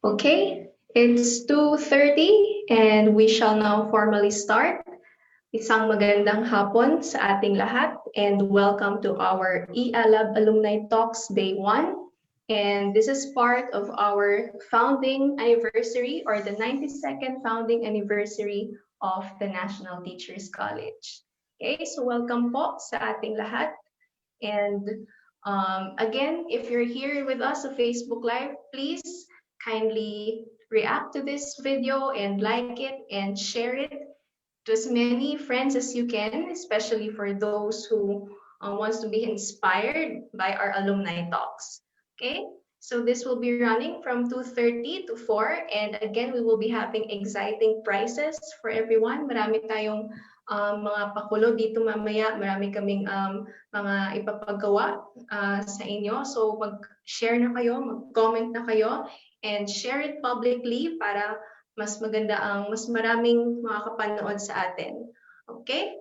Okay, it's 2:30 and we shall now formally start. Isang magandang hapon sa ating lahat and welcome to our e-Alab Alumni Talks Day 1. And this is part of our founding anniversary or the 92nd founding anniversary of the National Teachers College. Okay, so welcome po sa ating lahat. And again, if you're here with us on Facebook Live, please kindly react to this video and like it and share it to as many friends as you can, especially for those who wants to be inspired by our alumni talks. Okay, so this will be running from 2:30 to 4, and again, we will be having exciting prizes for everyone. Marami tayong mga pakulo dito mamaya, marami kaming mga ipapagawa sa inyo. So mag-share na kayo, mag-comment na kayo, and share it publicly para mas maganda mas maraming makakapanood sa atin. Okay?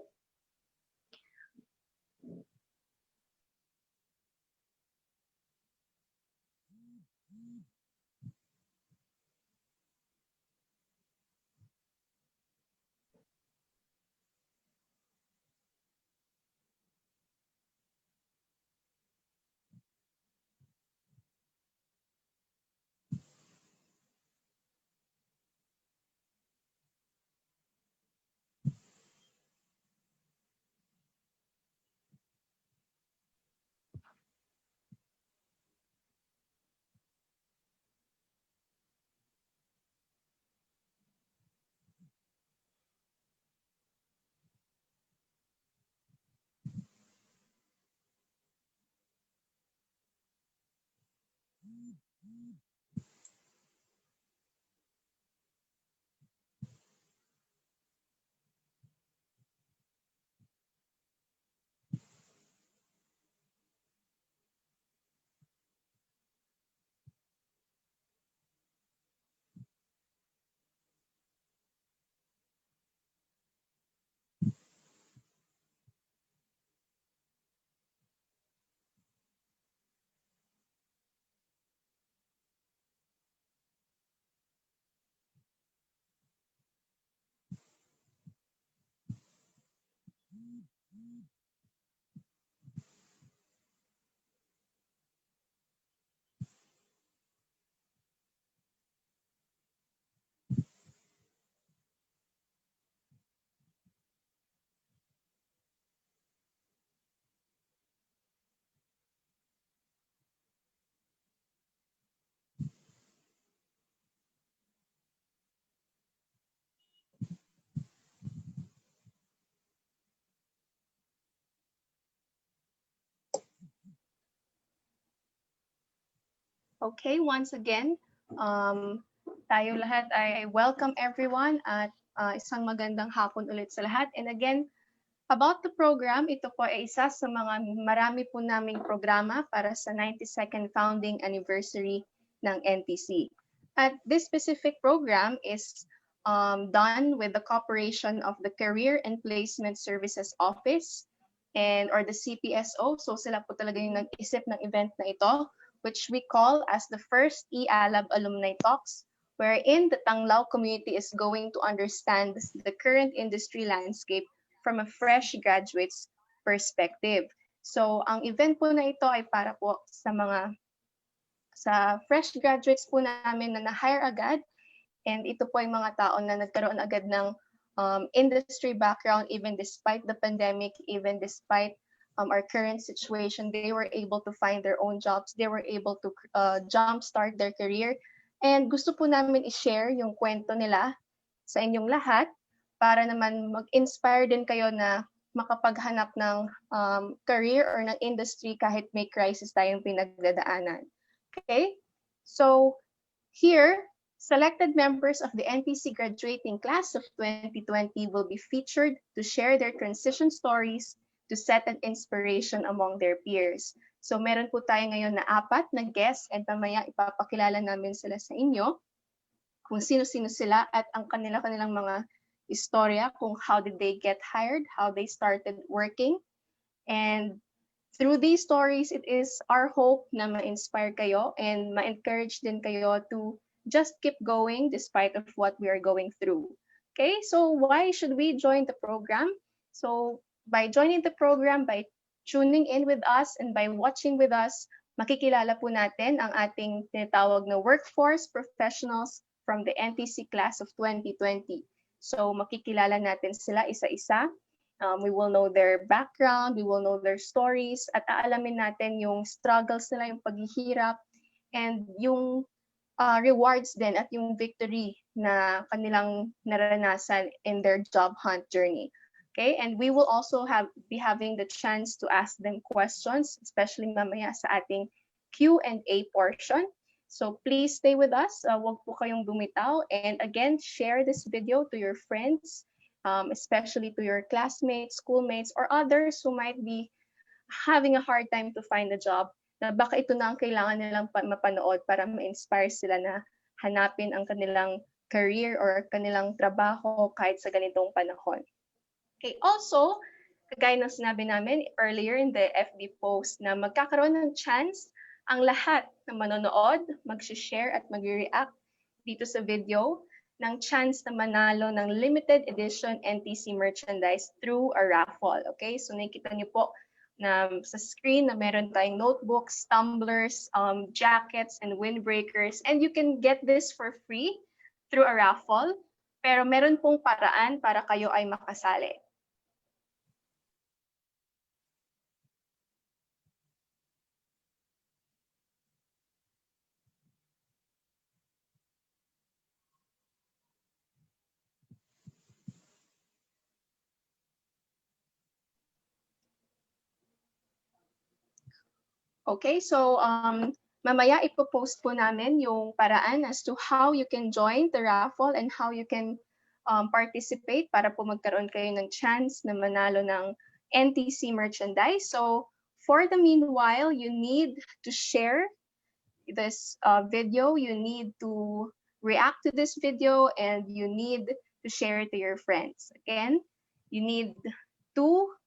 Okay, once again, tayo lahat ay welcome everyone at isang magandang hapon ulit sa lahat. And again, about the program, ito po ay isa sa mga marami po naming programa para sa 92nd founding anniversary ng NTC. At this specific program is done with the cooperation of the Career and Placement Services Office or the CPSO. So sila po talaga yung nag-isip ng event na ito, which we call as the first e-Alab Alumni Talks, wherein the Tanglaw community is going to understand the current industry landscape from a fresh graduate's perspective. So, ang event po na ito ay para po sa fresh graduates po namin na na-hire agad, and ito po ay mga tao na nagkaroon agad ng industry background even despite the pandemic, even despite our current situation. They were able to find their own jobs. They were able to jumpstart their career. And gusto po namin i-share yung kwento nila sa inyong lahat para naman mag-inspire din kayo na makapaghanap ng career or ng industry kahit may crisis tayong pinagdadaanan. Okay? So, here, selected members of the NTC graduating class of 2020 will be featured to share their transition stories to set an inspiration among their peers. So meron po tayo ngayon na 4 na guests, and mamaya ipapakilala namin sila sa inyo kung sino-sino sila at ang kanilang mga istorya kung how did they get hired, how they started working. And through these stories, it is our hope na ma-inspire kayo and ma-encourage din kayo to just keep going despite of what we are going through. Okay, so why should we join the program? So by joining the program, by tuning in with us and by watching with us, makikilala po natin ang ating tinatawag na workforce professionals from the NTC class of 2020. So makikilala natin sila isa-isa. We will know their background, we will know their stories, at aalamin natin yung struggles nila, yung paghihirap, and yung rewards din at yung victory na kanilang naranasan in their job hunt journey. Okay, and we will also be having the chance to ask them questions, especially mamaya sa ating Q&A portion. So please stay with us. Huwag po kayong bumitaw. And again, share this video to your friends, especially to your classmates, schoolmates, or others who might be having a hard time to find a job, na baka ito na ang kailangan nilang mapanood para ma-inspire sila na hanapin ang kanilang career or kanilang trabaho kahit sa ganitong panahon. Okay, also, kagaya ng sinabi namin earlier in the FB post na magkakaroon ng chance ang lahat na manonood, mag-share at mag-react dito sa video ng chance na manalo ng limited edition NTC merchandise through a raffle. Okay, so nakikita niyo po na sa screen na meron tayong notebooks, tumblers, jackets, and windbreakers. And you can get this for free through a raffle. Pero meron pong paraan para kayo ay makasali. Okay, so mamaya ipopost po namin yung paraan as to how you can join the raffle and how you can participate para po magkaroon kayo ng chance na manalo ng NTC merchandise. So for the meanwhile, you need to share this video, you need to react to this video, and you need to share it to your friends. Again, you need to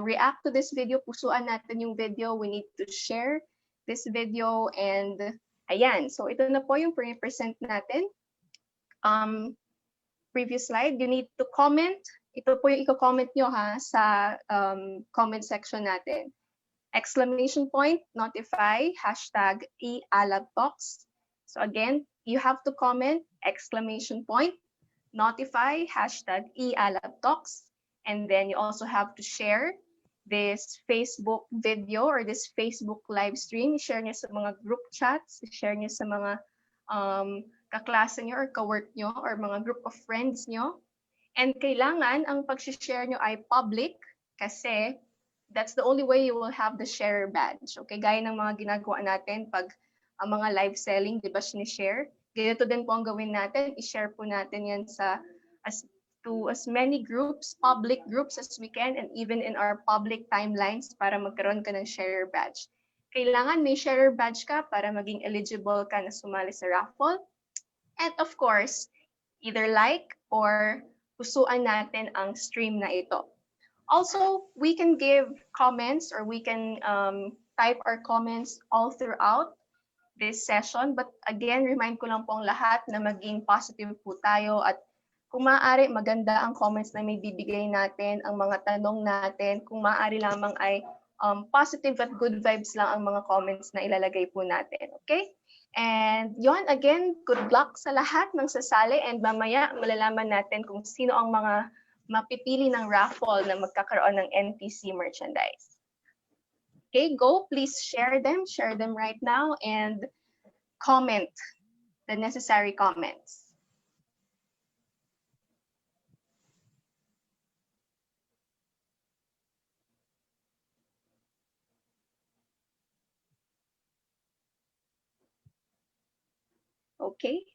react to this video, pusuan natin yung video, we need to share this video, and ayan. So ito na po yung pre-present natin. Previous slide, you need to comment. Ito po yung i-comment nyo ha sa comment section natin. Exclamation point, notify, hashtag e-Alab Talks. So again, you have to comment, exclamation point, notify, hashtag e-Alab Talks. And then you also have to share this Facebook video or this Facebook live stream. Share niyo sa mga group chats, share niyo sa mga kaklase niyo or ka-work niyo or mga group of friends niyo. And kailangan ang pag-share niyo ay public kasi that's the only way you will have the share badge. Okay, gaya ng mga ginagawa natin pag ang mga live selling, di ba, sinishare? Ganito din po ang gawin natin. I-share po natin yan to as many groups, public groups as we can, and even in our public timelines para magkaroon ka ng share badge. Kailangan may share badge ka para maging eligible ka na sumali sa raffle. And of course, either like or pusuan natin ang stream na ito. Also, we can give comments or we can type our comments all throughout this session. But again, remind ko lang po ang lahat na maging positive po tayo at kung maaari, maganda ang comments na may bibigay natin, ang mga tanong natin. Kung maaari lamang ay positive at good vibes lang ang mga comments na ilalagay po natin. Okay? And yon, again, good luck sa lahat ng sasali and mamaya malalaman natin kung sino ang mga mapipili ng raffle na magkakaroon ng NTC merchandise. Okay, go. Please share them right now and comment the necessary comments. Okay.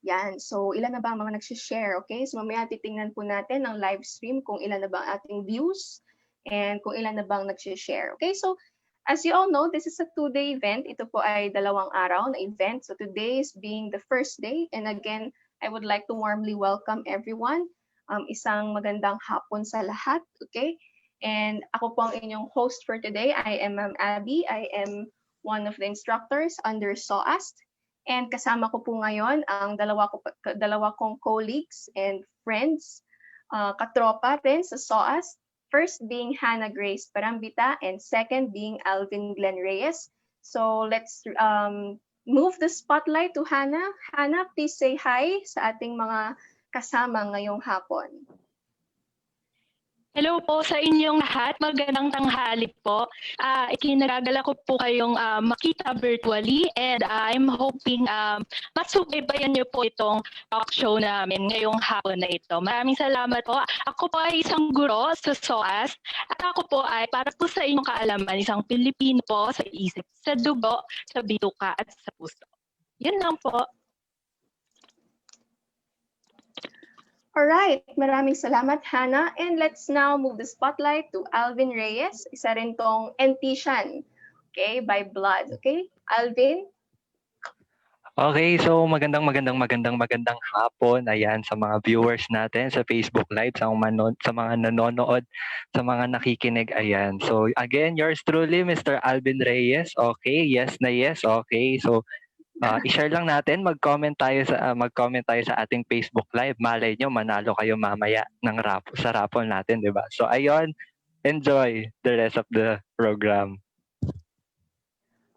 Yan. So, ilan na ba ang mga nag-share? Okay? So, mamaya titingnan po natin ang live stream kung ilan na ba ang ating views and kung ilan na ba ang nag-share. Okay? So, as you all know, this is a 2-day event. Ito po ay 2 araw na event. So, today is being the first day. And again, I would like to warmly welcome everyone. Isang magandang hapon sa lahat. Okay? And ako po ang inyong host for today. I am Ma'am Abby. I am one of the instructors under SOAST. And kasama ko po ngayon ang dalawa kong colleagues and friends, katropa rin sa SOAS. First being Hannah Grace Parambita and second being Alvin Glenn Reyes. So let's move the spotlight to Hannah. Hannah, please say hi sa ating mga kasama ngayong hapon. Hello po sa inyong lahat. Magandang tanghali po. Ikinagagala ko po kayong makita virtually and I'm hoping masubaybayan niyo po itong talk show namin ngayong hapon na ito. Maraming salamat po. Ako po ay isang guro sa SOAS at ako po ay para po sa inyong kaalaman, isang Pilipino po sa isip, sa dugo, sa bituka at sa puso. Yun lang po. All right, maraming salamat Hannah, and let's now move the spotlight to Alvin Reyes, isa rin tong NTCian, okay, by blood, okay? Alvin? Okay, so magandang hapon. Ayan, sa mga viewers natin sa Facebook Live, sa mga nanonood, sa mga nakikinig. Ayan. So again, yours truly, Mr. Alvin Reyes. Okay, yes na yes. Okay, so i-share lang natin, mag-comment tayo sa ating Facebook Live. Malay nyo, manalo kayo mamaya ng sa raffle natin, di ba? So ayun, enjoy the rest of the program.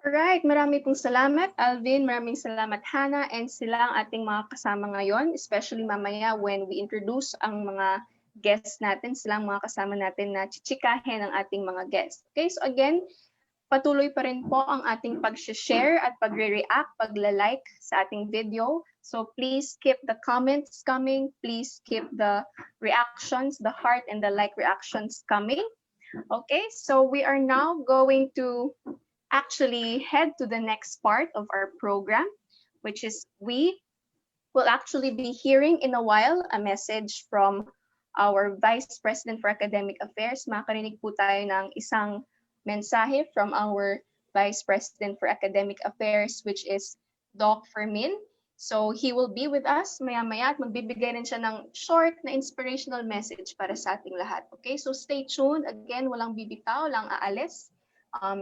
Alright, marami pong salamat Alvin, maraming salamat Hannah, and sila ang ating mga kasama ngayon, especially mamaya when we introduce ang mga guests natin, sila ang mga kasama natin na chichikahin ng ating mga guests. Okay, so again, patuloy pa rin po ang ating pag-share at pagre-react, pagla-like sa ating video. So please keep the comments coming, please keep the reactions, the heart and the like reactions coming. Okay, so we are now going to actually head to the next part of our program, which is we will actually be hearing in a while a message from our Vice President for Academic Affairs. Makarinig po tayo ng isang mensahe from our Vice President for Academic Affairs, which is Doc Fermin. So he will be with us maya-maya at magbibigay rin siya ng short na inspirational message para sa ating lahat. Okay, so stay tuned. Again, walang bibitaw, walang aalis.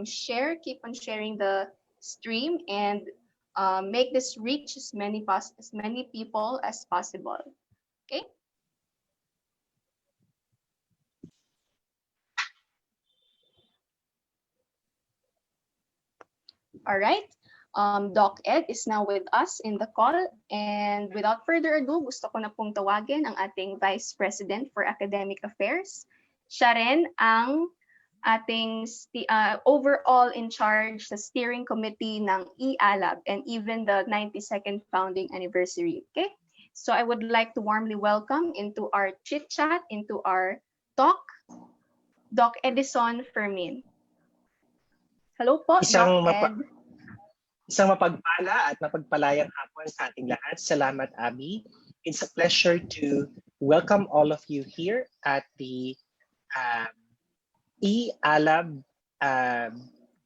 Share, keep on sharing the stream, and make this reach as many people as possible. Okay. All right. Doc Ed is now with us in the call, and without further ado, gusto ko na pong tawagin ang ating Vice President for Academic Affairs. Siya rin ang ating overall in charge sa steering committee ng e-Alab and even the 92nd founding anniversary. Okay, so I would like to warmly welcome into our chit chat, into our talk, Doc Edison Fermin. Hello po, Doc Ed. Isang mapagpala at mapagpalayang hapon sa ating lahat. Salamat, Abby. It's a pleasure to welcome all of you here at the e-Alab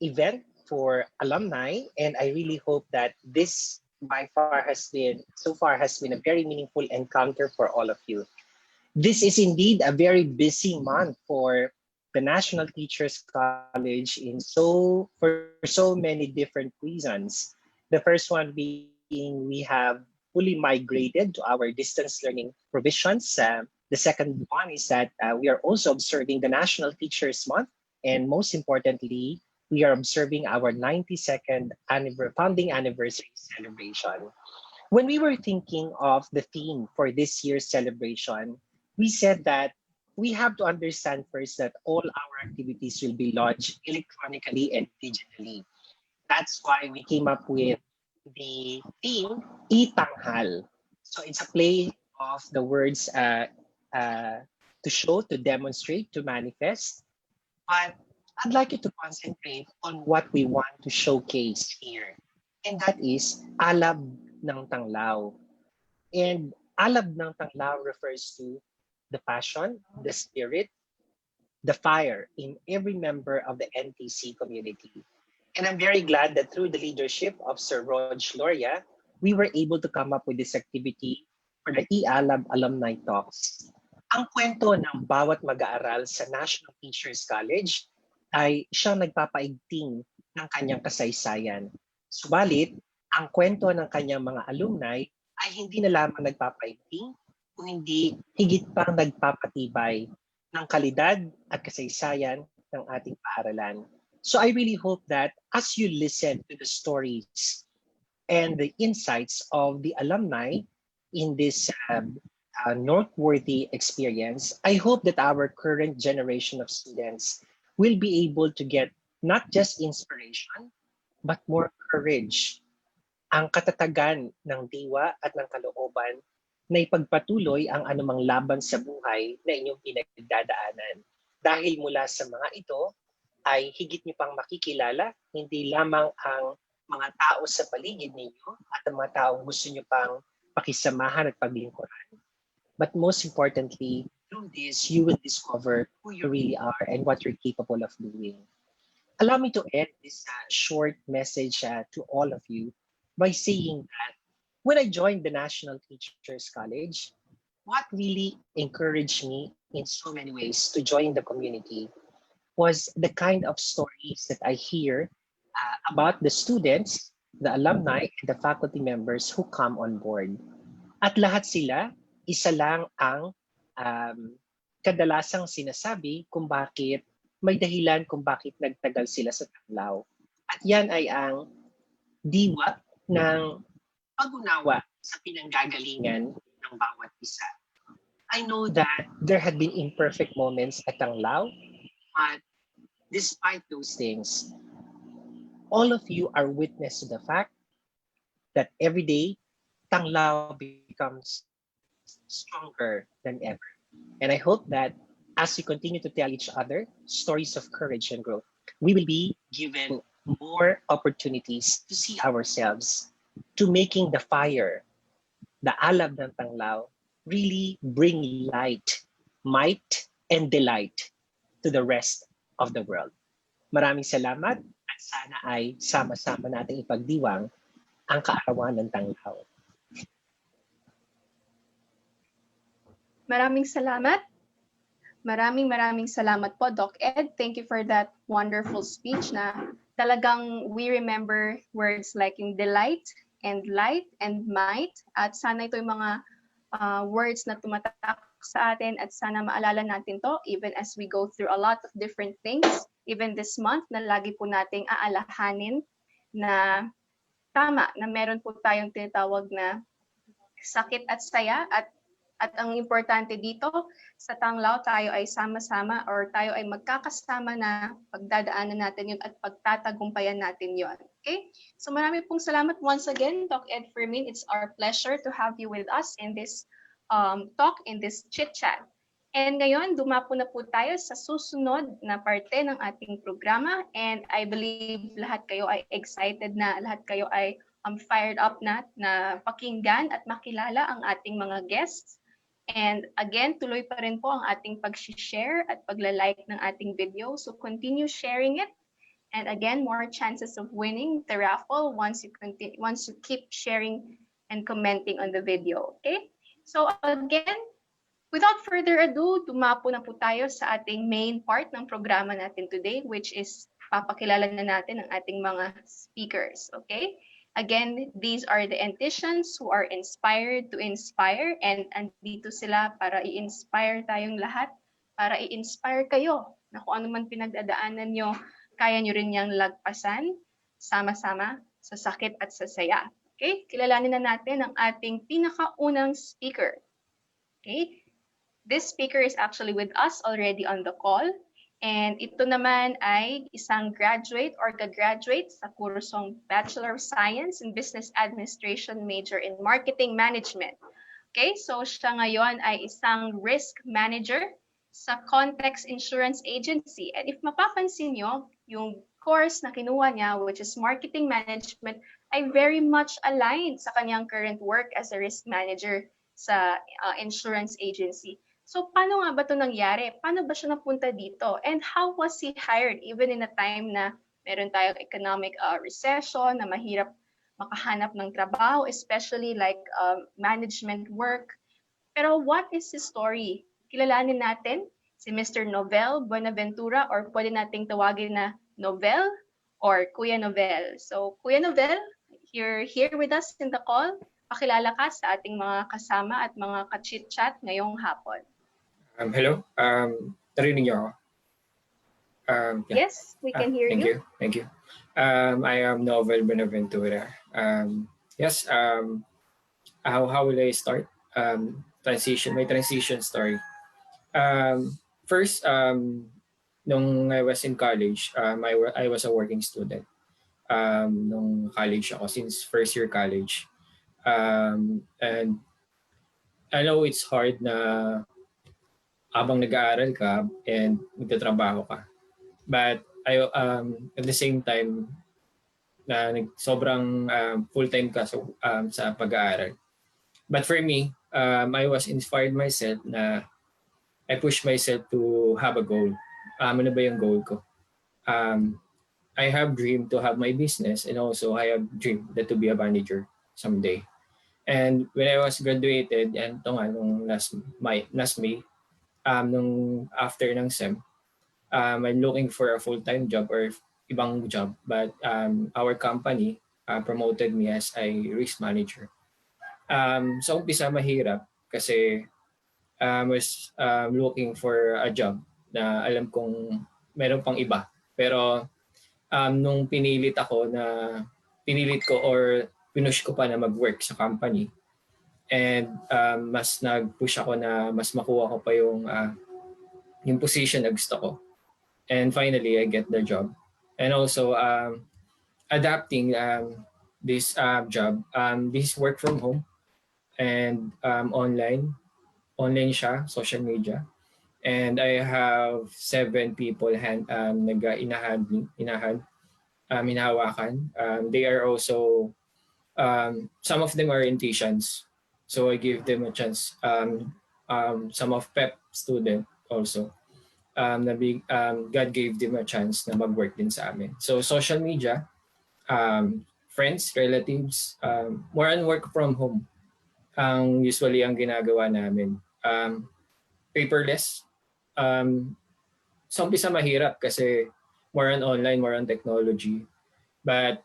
event for alumni, and I really hope that this so far has been a very meaningful encounter for all of you. This is indeed a very busy month for the National Teachers College for so many different reasons. The first one being we have fully migrated to our distance learning provisions. The second one is that we are also observing the National Teachers Month, and most importantly, we are observing our 92nd founding anniversary celebration. When we were thinking of the theme for this year's celebration, we said that we have to understand first that all our activities will be launched electronically and digitally. That's why we came up with the theme e-Tanghal. So it's a play of the words to show, to demonstrate, to manifest. But I'd like you to concentrate on what we want to showcase here. And that is Alab ng Tanglaw. And Alab ng Tanglaw refers to the passion, the spirit, the fire in every member of the NTC community. And I'm very glad that through the leadership of Sir Rog Loria, we were able to come up with this activity for the e-Alab Alumni Talks. Ang kwento ng bawat mag-aaral sa National Teachers College ay siyang nagpapaigting ng kanyang kasaysayan. Subalit, ang kwento ng kanyang mga alumni ay hindi na lamang nagpapaigting, kung hindi higit pang nagpapatibay ng kalidad at kasaysayan ng ating paaralan. So I really hope that as you listen to the stories and the insights of the alumni in this noteworthy experience, I hope that our current generation of students will be able to get not just inspiration, but more courage, ang katatagan ng diwa at ng kalooban na ipagpatuloy ang anumang laban sa buhay na inyong pinagdadaanan. Dahil mula sa mga ito ay higit niyo pang makikilala hindi lamang ang mga tao sa paligid ninyo at ang mga taong gusto niyo pang pakisamahan at paglingkuran. But most importantly, through this, you will discover who you really are and what you're capable of doing. Allow me to end this short message to all of you by saying that when I joined the National Teachers College, what really encouraged me in so many ways to join the community was the kind of stories that I hear about the students, the alumni, and the faculty members who come on board. At lahat sila, isa lang ang kadalasang sinasabi kung bakit may dahilan kung bakit nagtagal sila sa Tanglaw. At yan ay ang diwa ng pag-unawa sa pinanggagalingan ng bawat isa. I know that there had been imperfect moments at Tanglaw, but despite those things, all of you are witness to the fact that every day, Tanglaw becomes stronger than ever. And I hope that as we continue to tell each other stories of courage and growth, we will be given more opportunities to see ourselves, to making the fire, the alab ng Tanglaw, really bring light, might, and delight to the rest of the world. Maraming salamat at sana ay sama-sama nating ipagdiwang ang kaarawan ng Tanglaw. Maraming salamat. Maraming salamat po, Doc Ed. Thank you for that wonderful speech na talagang we remember words like yung delight and light and might. At sana ito yung mga words na tumatak sa atin at sana maalala natin to even as we go through a lot of different things. Even this month na lagi po nating aalahanin na tama na meron po tayong tinatawag na sakit at saya at ang importante dito sa Tanglaw tayo ay sama-sama or tayo ay magkakasama na pagdadaanan natin yun at pagtatagumpayan natin yun. Okay? So marami pong salamat once again, Doc Ed Fermin. It's our pleasure to have you with us in this talk, in this chit-chat. And ngayon, dumapo na po tayo sa susunod na parte ng ating programa. And I believe lahat kayo ay excited na, lahat kayo ay fired up na pakinggan at makilala ang ating mga guests. And again, tuloy pa rin po ang ating pag-share at pagla-like ng ating video. So continue sharing it. And again, more chances of winning the raffle once you keep sharing and commenting on the video. Okay? So again, without further ado, dumapo na po tayo sa ating main part ng programa natin today, which is papakilala na natin ang ating mga speakers. Okay? Again, these are the NTCians who are inspired to inspire, and andito sila para i-inspire tayong lahat, para i-inspire kayo na kung ano man pinagdadaanan nyo, kaya nyo rin niyang lagpasan, sama-sama sa sakit at sa saya. Okay? Kilalanin na natin ang ating pinakaunang speaker. Okay? This speaker is actually with us already on the call. And ito naman ay isang graduate or ka-graduate sa kursong Bachelor of Science in Business Administration major in Marketing Management. Okay, so siya ngayon ay isang risk manager sa Context Insurance Agency. And if mapapansin nyo, yung course na kinuha niya, which is Marketing Management, ay very much aligned sa kanyang current work as a risk manager sa insurance agency. So paano nga ba ito nangyari? Paano ba siya napunta dito? And how was he hired even in a time na meron tayong economic recession, na mahirap makahanap ng trabaho, especially like management work. Pero what is his story? Kilalanin natin si Mr. Novel Buenaventura, or pwede nating tawagin na Novel or Kuya Novel. So Kuya Novel, you're here with us in the call. Pakilala ka sa ating mga kasama at mga ka-chit-chat ngayong hapon. Hello, narinig niyo ako? Yeah. Yes, we can hear Thank you. Thank you. I am Novel Buenaventura. Yes. How will I start? My transition story. First, nung I was in college, I was a working student. Nung college ako, since first year college. And I know it's hard na habang nag-aaral ka and nagtatrabaho ka. But at the same time, na sobrang full-time ka sa pag-aaral. But for me, I was inspired myself na I pushed myself to have a goal. Ano ba yung goal ko? I have dreamed to have my business, and also I have dreamed that to be a manager someday. And when I was graduated, and ito nga, nung last May, nung after ng SEM, I'm looking for a full-time job or ibang job. But our company promoted me as a risk manager. Sa umpisa mahirap kasi I was looking for a job na alam kong meron pang iba. Pero nung pinilit ko or pinush ko pa na mag-work sa company, and mas nag-push ako na mas makuha ko pa yung position na gusto ko. And finally, I get the job. And also, adapting this job, this work from home and online siya, social media. And I have 7 people hinahawakan. They are also, some of them are NTCians. So I give them a chance. Some of PEP student also. God gave them a chance na mag-work din sa amin. So social media, friends, relatives, more on work from home ang usually ang ginagawa namin. Paperless. Sa umpisa mahirap kasi more on online, more on technology. But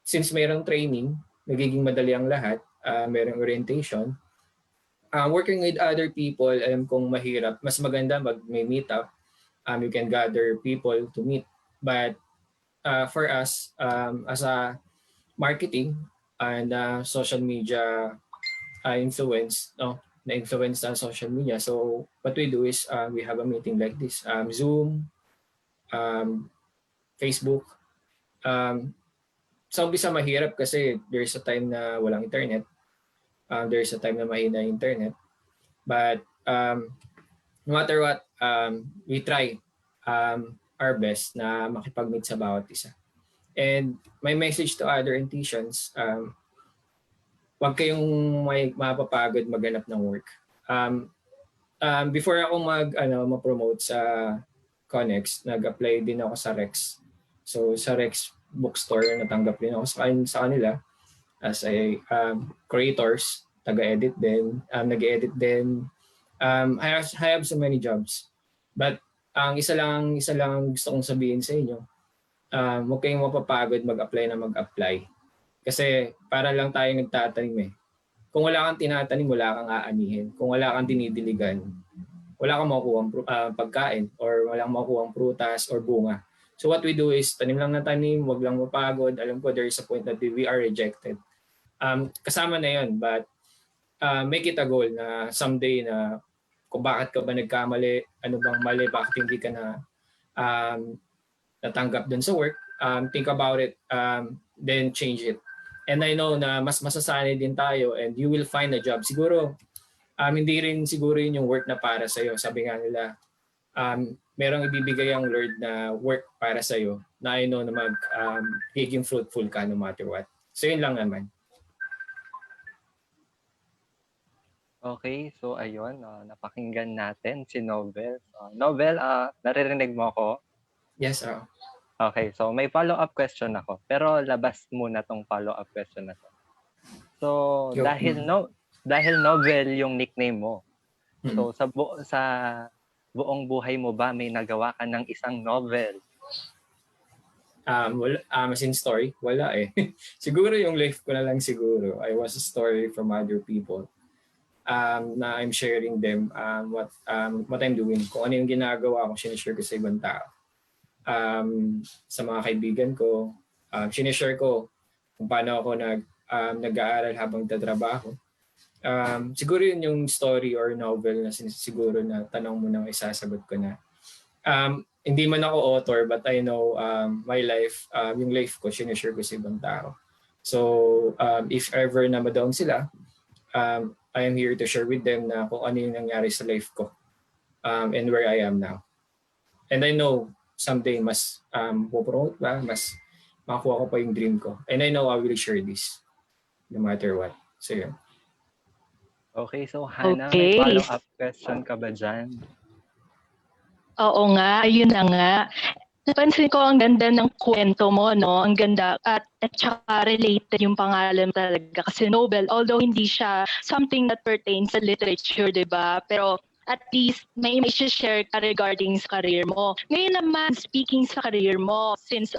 since mayroong training, nagiging madali ang lahat, mayroong orientation. Working with other people, alam kong mahirap. Mas maganda may meet up. You can gather people to meet. But for us, as a marketing and social media na-influence sa social media. So what we do is we have a meeting like this. Zoom, Facebook. Sa umpisa mahirap kasi there's a time na walang internet. There's a time na mahina yung internet. But no matter what, we try our best na makipag-meet sa bawat isa. And my message to other NTCians, huwag kayong mapapagod maghanap ng work. Before ako ma-promote sa Connex, nag-apply din ako sa Rex. So sa Rex bookstore, natanggap din ako sa kanila as a creators, taga-edit din, nag-edit din. I have so many jobs. But ang isa lang gusto kong sabihin sa inyo, huwag kayong mapapagod mag-apply. Kasi para lang tayo nagtatanim eh. Kung wala kang tinatanim, wala kang aanihin. Kung wala kang dinidiligan, wala kang makukuhang pagkain or wala kang makukuhang prutas or bunga. So what we do is tanim lang ng tanim, wag lang mapagod. Alam ko there is a point that we are rejected. Kasama na yon, but make it a goal na someday na kung bakit ka ba nagkamali, ano bang mali, bakit hindi ka na natanggap dun sa work, think about it, then change it. And I know na mas masasanay din tayo and you will find a job. Siguro, hindi rin siguro yun yung work na para sa'yo. Sabi nga nila, merong ibibigay ang Lord na work para sa'yo na I know na magiging fruitful ka no matter what. So yun lang naman. Okay, so ayun, napakinggan natin si Novel. Novel, naririnig mo ako? Yes, Okay, so may follow-up question ako. Pero labas muna tong follow-up question na to. So, dahil Novel yung nickname mo. So, sa buong buhay mo ba may nagawa ka ng isang novel? Wala, as in story, wala eh. Siguro yung life ko na lang siguro. I was a story from other people. Na I'm sharing them what I'm doing. Kung ano yung ginagawa ko, sinishare ko sa ibang tao. Sa mga kaibigan ko, sinishare ko kung paano ako nag-aaral habang tatrabaho. Siguro yun yung story or novel na siguro na tanong mo nang isasagot ko na. Hindi man ako author but I know my life, yung life ko, sinishare ko sa ibang tao. So if ever na ma-down sila, I am here to share with them na kung ano yung nangyari sa life ko and where I am now. And I know someday mas pupromote ba, mas makuha ko pa yung dream ko. And I know I will share this no matter what. So yun. Okay, so Hannah, may Okay. follow-up question ka ba dyan? Oo nga, ayun na nga. Napansin ko ang ganda ng kwento mo, no? Ang ganda at saka related yung pangalan talaga kasi Nobel, although hindi siya something that pertains sa literature, di ba? Pero at least may share ka regarding sa career mo. Ngayon naman, speaking sa career mo, since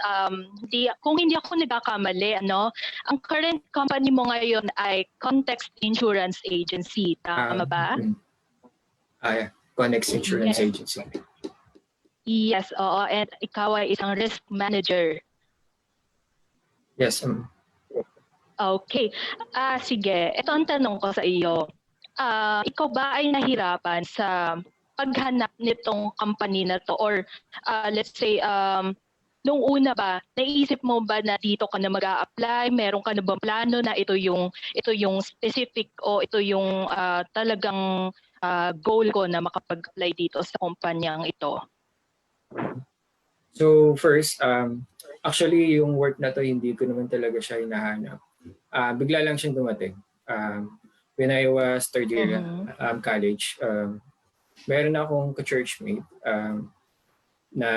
kung hindi ako nagkakamali, ano, ang current company mo ngayon ay Context Insurance Agency, tama ba? Yeah. Connex Insurance Agency. Yes, oo. And ikaw ay isang risk manager. Yes. Okay. Sige. Ito ang tanong ko sa iyo. Ikaw ba ay nahirapan sa paghanap nitong company na to? Or let's say, nung una ba, naisip mo ba na dito ka na mag-a-apply? Meron ka na bang plano na ito yung specific o ito yung talagang goal ko na makapag-apply dito sa kumpanyang ito? So first, actually yung work na to hindi ko naman talaga siya hinahanap. Bigla lang siyang dumating. When I was third year college, meron akong ka-churchmate na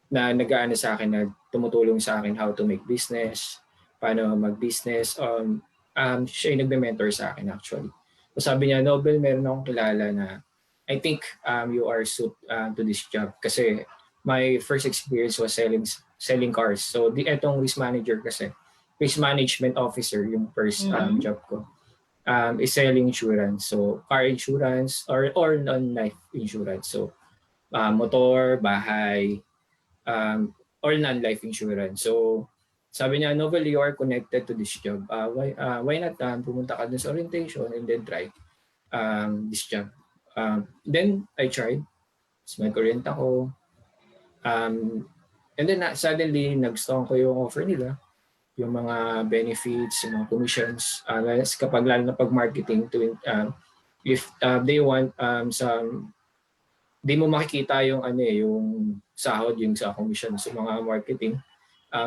nag-aano sa akin, na tumutulong sa akin how to make business, paano mag-business. Siya yung nagbe-mentor sa akin actually. So sabi niya, Nobel, meron akong kilala na I think you are suited to this job kasi my first experience was selling cars. So etong risk manager kasi, risk management officer yung first job ko. Is selling insurance. So car insurance or non-life insurance. So motor, bahay, or non-life insurance. So sabi niya, Novel, you are connected to this job. Why not pumunta ka dun sa orientation and then try this job. Then I tried. So nag-orient ako. And then suddenly nagustuhan ko yung offer nila. Yung mga benefits, yung mga commissions. Kapag lalo na pag-marketing, if they want di mo makikita yung yung sahod, yung sa commission sa mga marketing.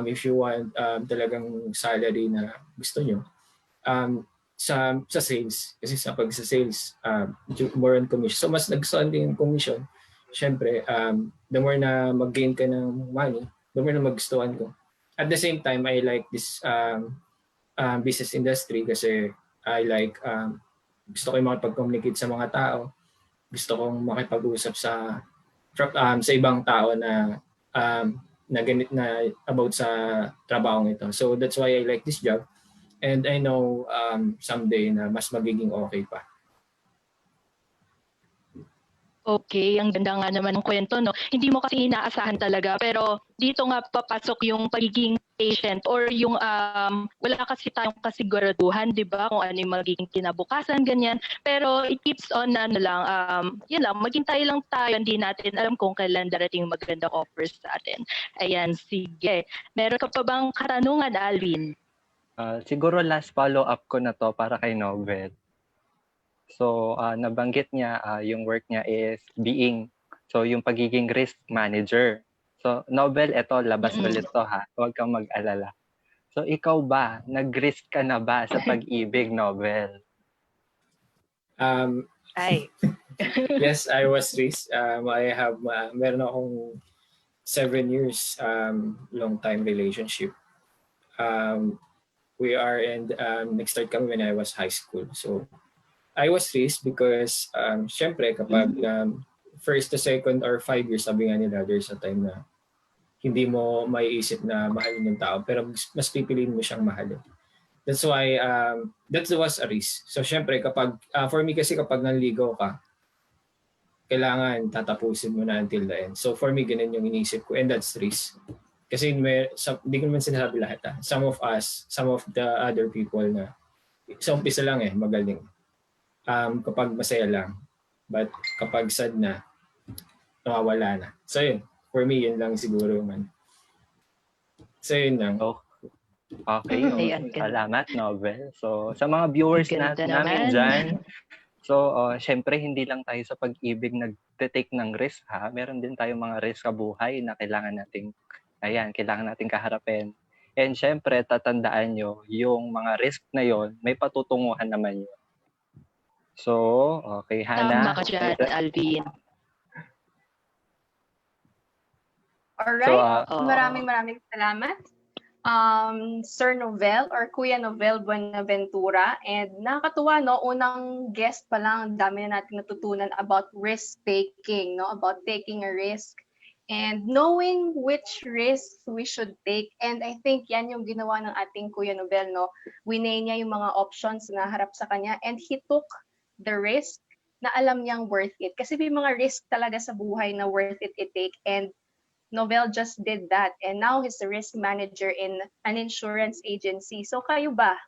If you want talagang salary na gusto nyo, sa sales, kasi pag sa sales, more on commission. So mas nagsuan din yung commission. Siyempre, the more na mag-gain ka ng money, the more na magustuhan ko. At the same time, I like this business industry kasi I like, gusto ko yung makipag-communicate sa mga tao. Gusto kong makipag-usap sa ibang tao na ganit na about sa trabahong ito. So that's why I like this job. And I know someday na mas magiging okay pa. Okay, ang ganda nga naman ng kwento, no? Hindi mo kasi inaasahan talaga, pero dito nga papasok yung pagiging patient or yung wala kasi tayong kasiguraduhan, di ba? Kung ano yung magiging kinabukasan, ganyan. Pero it keeps on yun lang, maghintay lang tayo, hindi natin alam kung kailan darating yung magandang offers sa atin. Ayan, sige. Meron ka pa bang katanungan, Alvin? Siguro last follow-up ko na to para kay Nobel. So, nabanggit niya yung work niya is yung pagiging risk manager. So, Nobel, eto, labas ulit to ha. Huwag kang mag-alala. So, ikaw ba, nag-risk ka na ba sa pag-ibig, Nobel? Yes, I was risk. I have, meron akong 7 years long time relationship. We are nag-start kami when I was high school. So I was raised because syempre kapag first to second or 5 years, sabi nga nila, there's a time na hindi mo maiisip na mahalin yung tao pero mas pipiliin mo siyang mahalin. That's why that was a risk. So syempre kapag for me kasi kapag nanligaw ka, kailangan tatapusin mo na until the end. So for me ganun yung iniisip ko and that's risk. Kasi hindi ko naman sinasabi lahat. Some of us, some of the other people na sa umpisa lang magaling. Kapag masaya lang. But kapag sad na, nawawala na. So yun, for me, yun lang siguro man. So yun lang. Oh, okay, Ayan, salamat, Nobel. So, sa mga viewers Ganda namin naman. dyan, so, syempre, hindi lang tayo sa pag-ibig nag-take ng risk, ha? Meron din tayong mga risk sa buhay na kailangan nating kaharapin. And syempre, tatandaan nyo, yung mga risk na yon may patutunguhan naman yun. So, okay, Hana. Tama ka dyan, Alvin. Alright, Oo. maraming salamat. Sir Novel or Kuya Novel Buenaventura. And nakakatuwa, no? Unang guest pa lang, ang dami na natin natutunan about risk taking, no? About taking a risk and knowing which risks we should take. And I think yan yung ginawa ng ating Kuya Novel, no? Winay niya yung mga options na harap sa kanya and he took the risk na alam niyang worth it. Kasi may mga risk talaga sa buhay na worth it i-take, and Novel just did that, and now he's a risk manager in an insurance agency. So kayo ba?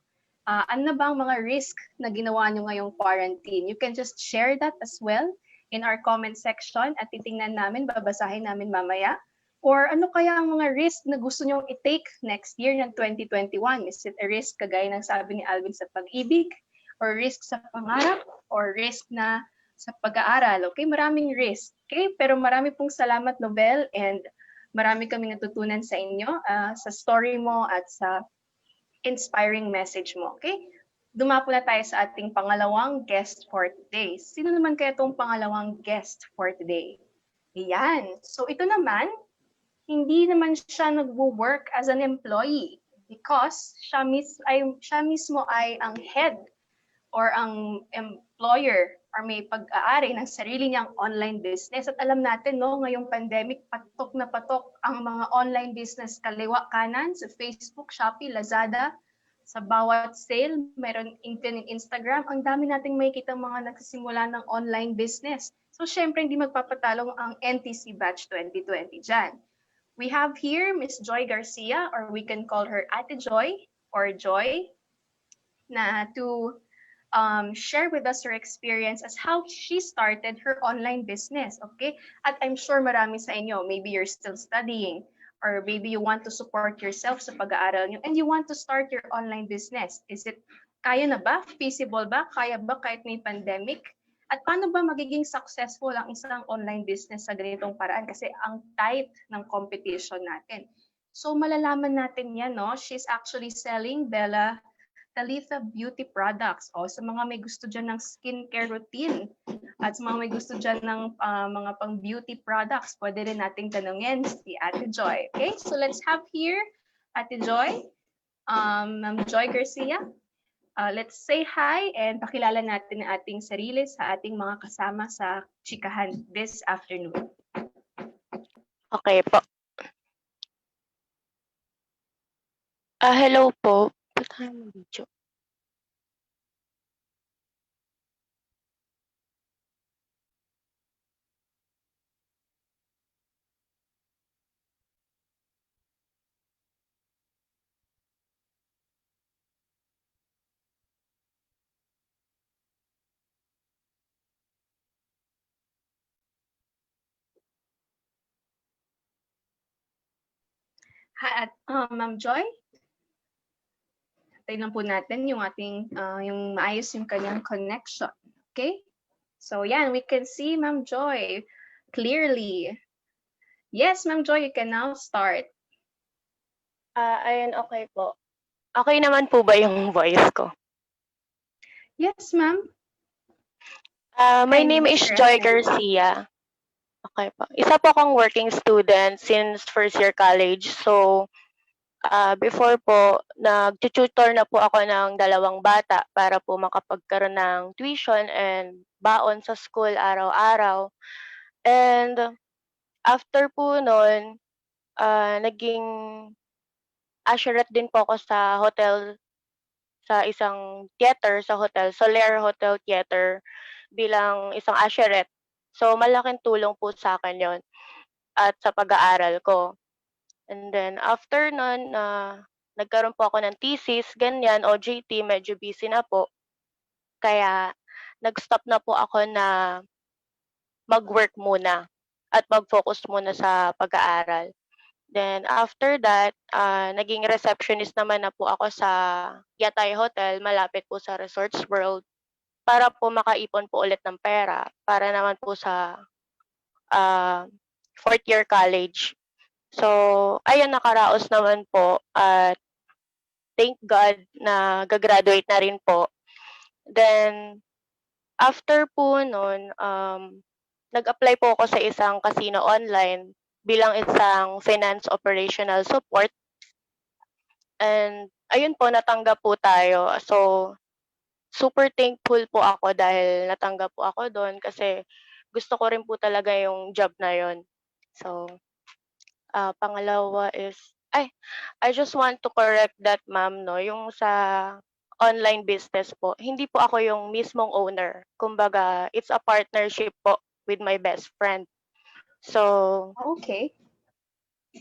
Ano na ba ang mga risk na ginawa nyo ngayong quarantine? You can just share that as well in our comment section at titingnan namin, babasahin namin mamaya. Or ano kaya ang mga risk na gusto nyong i-take next year ng 2021? Is it a risk kagaya ng sabi ni Alvin sa pag-ibig? Or risk sa pangarap? Or risk na sa pag-aaral? Okay, maraming risk. Okay, pero marami pong salamat, Nobel, and marami kaming natutunan sa inyo, sa story mo at sa inspiring message mo. Okay, dumapo na tayo sa ating pangalawang guest for today. Sino naman kaya itong pangalawang guest for today? Ayan. So ito naman, hindi naman siya nagwo-work as an employee because siya mismo ay ang head or ang employer or may pag-aari ng sarili niyang online business. At alam natin, no, ngayong pandemic, patok na patok ang mga online business kaliwa kanan sa Facebook, Shopee, Lazada. Sa bawat sale, meron in Instagram, ang dami nating makikita mga nagsisimula ng online business. So syempre, hindi magpapatalong ang NTC Batch 2020 dyan. We have here Miss Joy Garcia, or we can call her Ate Joy or Joy, na to share with us her experience as how she started her online business, okay? At I'm sure marami sa inyo, maybe you're still studying, or maybe you want to support yourself sa pag-aaral nyo, and you want to start your online business. Is it, kaya na ba? Feasible ba? Kaya ba kahit may pandemic? At paano ba magiging successful ang isang online business sa ganitong paraan? Kasi ang tight ng competition natin. So malalaman natin yan, no? She's actually selling Bella Talitha Beauty Products. O sa mga may gusto dyan ng skincare routine at sa mga may gusto dyan ng mga pang beauty products, pwede rin nating tanungin si Ate Joy. Okay, so let's have here Ate Joy, Ma'am Joy Garcia. Let's say hi and pakilala natin ang ating sarili sa ating mga kasama sa chikahan this afternoon. Okay po. Hello po. Ba't ang video? Hi, Ma'am Joy. Tingnan po natin yung ating, yung maayos yung kanyang connection. Okay? So yan, we can see Ma'am Joy clearly. Yes, Ma'am Joy, you can now start. Ayun, okay po. Okay naman po ba yung voice ko? Yes, ma'am. My Kindly name is share Joy us. Garcia. Okay po. Isa po akong working student since first year college. So, before po, nag-tutor na po ako ng 2 bata para po makapagkaroon ng tuition and baon sa school araw-araw. And after po nun, naging usherette din po ako sa hotel, sa isang theater sa hotel, Soler Hotel Theater, bilang isang usherette. So malaking tulong po sa akin yon at sa pag-aaral ko. And then after nun, nagkaroon po ako ng thesis, ganyan, OJT, medyo busy na po. Kaya nag-stop na po ako na mag-work muna at mag-focus muna sa pag-aaral. Then after that, naging receptionist naman na po ako sa Yatay Hotel, malapit po sa Resorts World, para po makaipon po ulit ng pera para naman po sa fourth year college. So, ayun, nakaraos naman po at thank God na gagraduate na rin po. Then, after po nun, nag-apply po ako sa isang casino online bilang isang finance operational support. And ayun po, natanggap po tayo. So, super thankful po ako dahil natanggap po ako doon kasi gusto ko rin po talaga yung job na yon. So, pangalawa is, I just want to correct that, ma'am, no, yung sa online business po, hindi po ako yung mismong owner. Kumbaga, it's a partnership po with my best friend. So, Okay.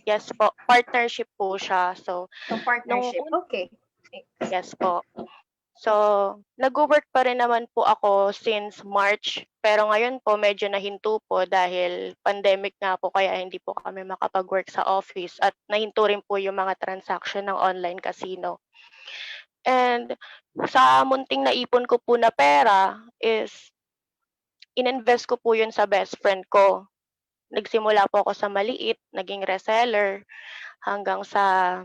yes po, partnership po siya. So, So partnership. Okay. yes po. So, nagwo-work pa rin naman po ako since March, pero ngayon po medyo nahinto po dahil pandemic nga po kaya hindi po kami makapag-work sa office at nahinto rin po yung mga transaction ng online casino. And sa munting naipon ko po na pera is ininvest ko po yun sa best friend ko. Nagsimula po ako sa maliit, naging reseller, hanggang sa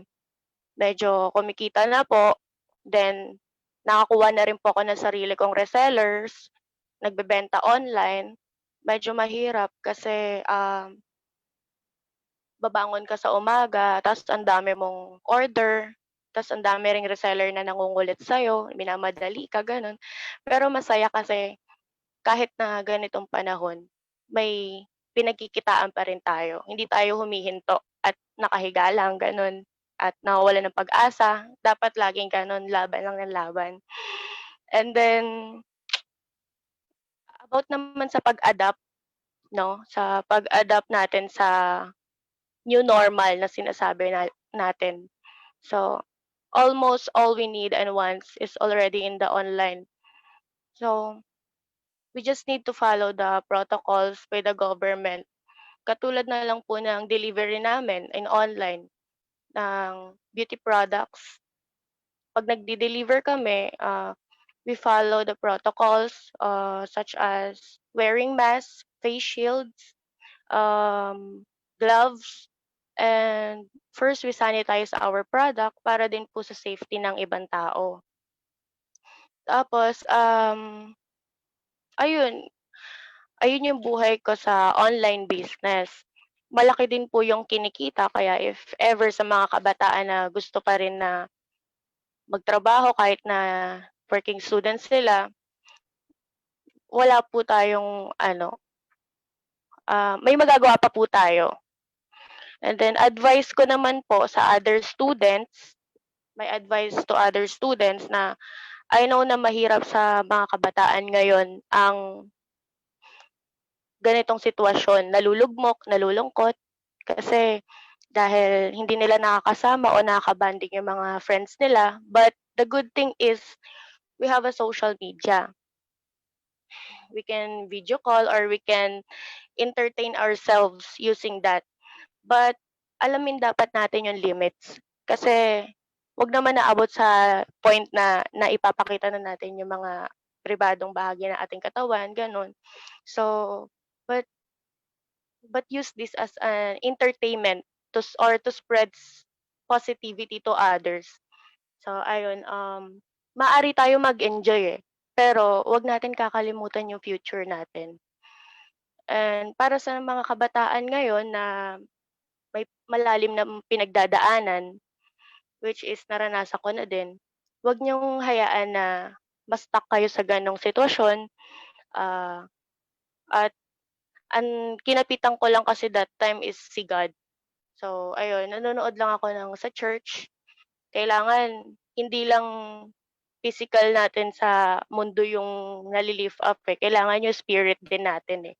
medyo kumikita na po. Then, nakakuha na rin po ako ng sarili kong resellers, nagbebenta online. Medyo mahirap kasi babangon ka sa umaga, tapos ang dami mong order, tapos ang dami ring reseller na nangungulit sa'yo, minamadali ka, ganun. Pero masaya kasi kahit na ganitong panahon, may pinagkikitaan pa rin tayo. Hindi tayo humihinto at nakahiga lang, ganun. At nawawalan ng pag-asa. Dapat laging ganun, laban lang ng laban. And then, about naman sa pag-adapt, no? Sa pag-adapt natin sa new normal na sinasabi natin. So, almost all we need and want is already in the online. So, we just need to follow the protocols by the government. Katulad na lang po ng delivery namin in online ng beauty products. Pag nagde-deliver kami, we follow the protocols such as wearing masks, face shields, gloves, and first we sanitize our product para din po sa safety ng ibang tao. Tapos, ayun yung buhay ko sa online business. Malaki din po yung kinikita kaya if ever sa mga kabataan na gusto pa rin na magtrabaho kahit na working students sila, wala po tayong may magagawa pa po tayo. And then advice ko naman po sa other students, my advice to other students na I know na mahirap sa mga kabataan ngayon ang ganitong sitwasyon, nalulugmok, nalulungkot kasi dahil hindi nila nakakasama o nakakabanding yung mga friends nila. But the good thing is we have a social media. We can video call or we can entertain ourselves using that. But alamin dapat natin yung limits. Kasi wag naman naabot sa point na naipapakita na natin yung mga pribadong bahagi ng ating katawan, ganun. So, but use this as an entertainment to spread positivity to others. So, ayun, maaari tayo mag-enjoy pero wag natin kakalimutan yung future natin. And para sa mga kabataan ngayon na may malalim na pinagdadaanan, which is naranasan ko na din, wag niyong hayaan na ma-stuck kayo sa ganong sitwasyon. At ang kinapitan ko lang kasi that time is si God. So, ayun, nanonood lang ako sa church. Kailangan hindi lang physical natin sa mundo yung nali-lift up Kailangan yung spirit din natin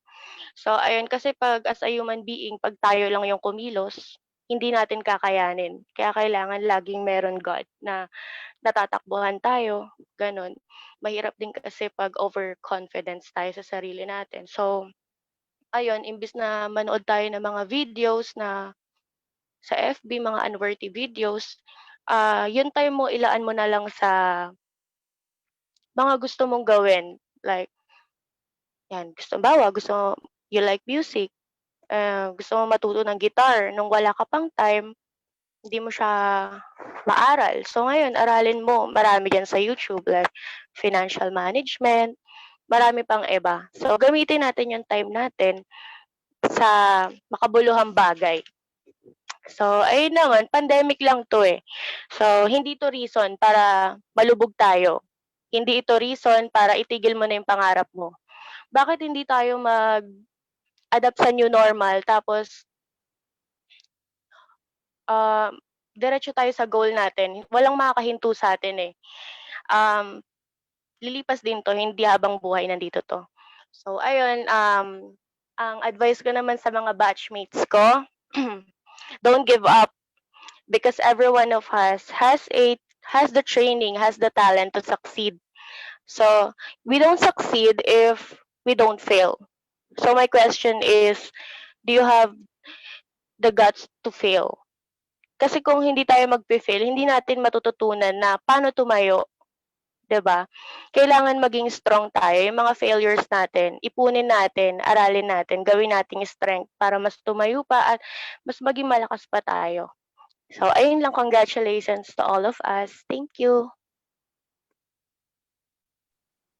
So, ayun, kasi pag as a human being, pag tayo lang yung kumilos, hindi natin kakayanin. Kaya kailangan laging meron God na natatakbuhan tayo, gano'n. Mahirap din kasi 'pag overconfidence tayo sa sarili natin. So, ayun, imbes na manood tayo ng mga videos na sa FB, mga unworthy videos, yung time mo ilaan mo na lang sa mga gusto mong gawin. Like, yan, gusto you like music, gusto mo matuto ng guitar nung wala ka pang time, hindi mo siya maaral. So ngayon, aralin mo, marami diyan sa YouTube like financial management, marami pang iba. So gamitin natin yung time natin sa makabuluhang bagay. So ayun naman, pandemic lang 'to, eh. So hindi 'to reason para malubog tayo. Hindi ito reason para itigil mo na yung pangarap mo. Bakit hindi tayo mag-adapt sa new normal tapos, diretso tayo sa goal natin, walang makakahinto sa'tin, eh. Um, Lilipas din 'to, hindi habang buhay nandito 'to. So ayun, ang advice ko naman sa mga batchmates ko, don't give up because every one of us has the training, has the talent to succeed. So, we don't succeed if we don't fail. So my question is, do you have the guts to fail? Kasi kung hindi tayo magfe-fail, hindi natin matututunan na paano tumayo, 'di ba? Kailangan maging strong tayo. Yung mga failures natin, ipunin natin, aralin natin, gawin nating strength para mas tumayo pa at mas maging malakas pa tayo. So ayun lang, congratulations to all of us. Thank you.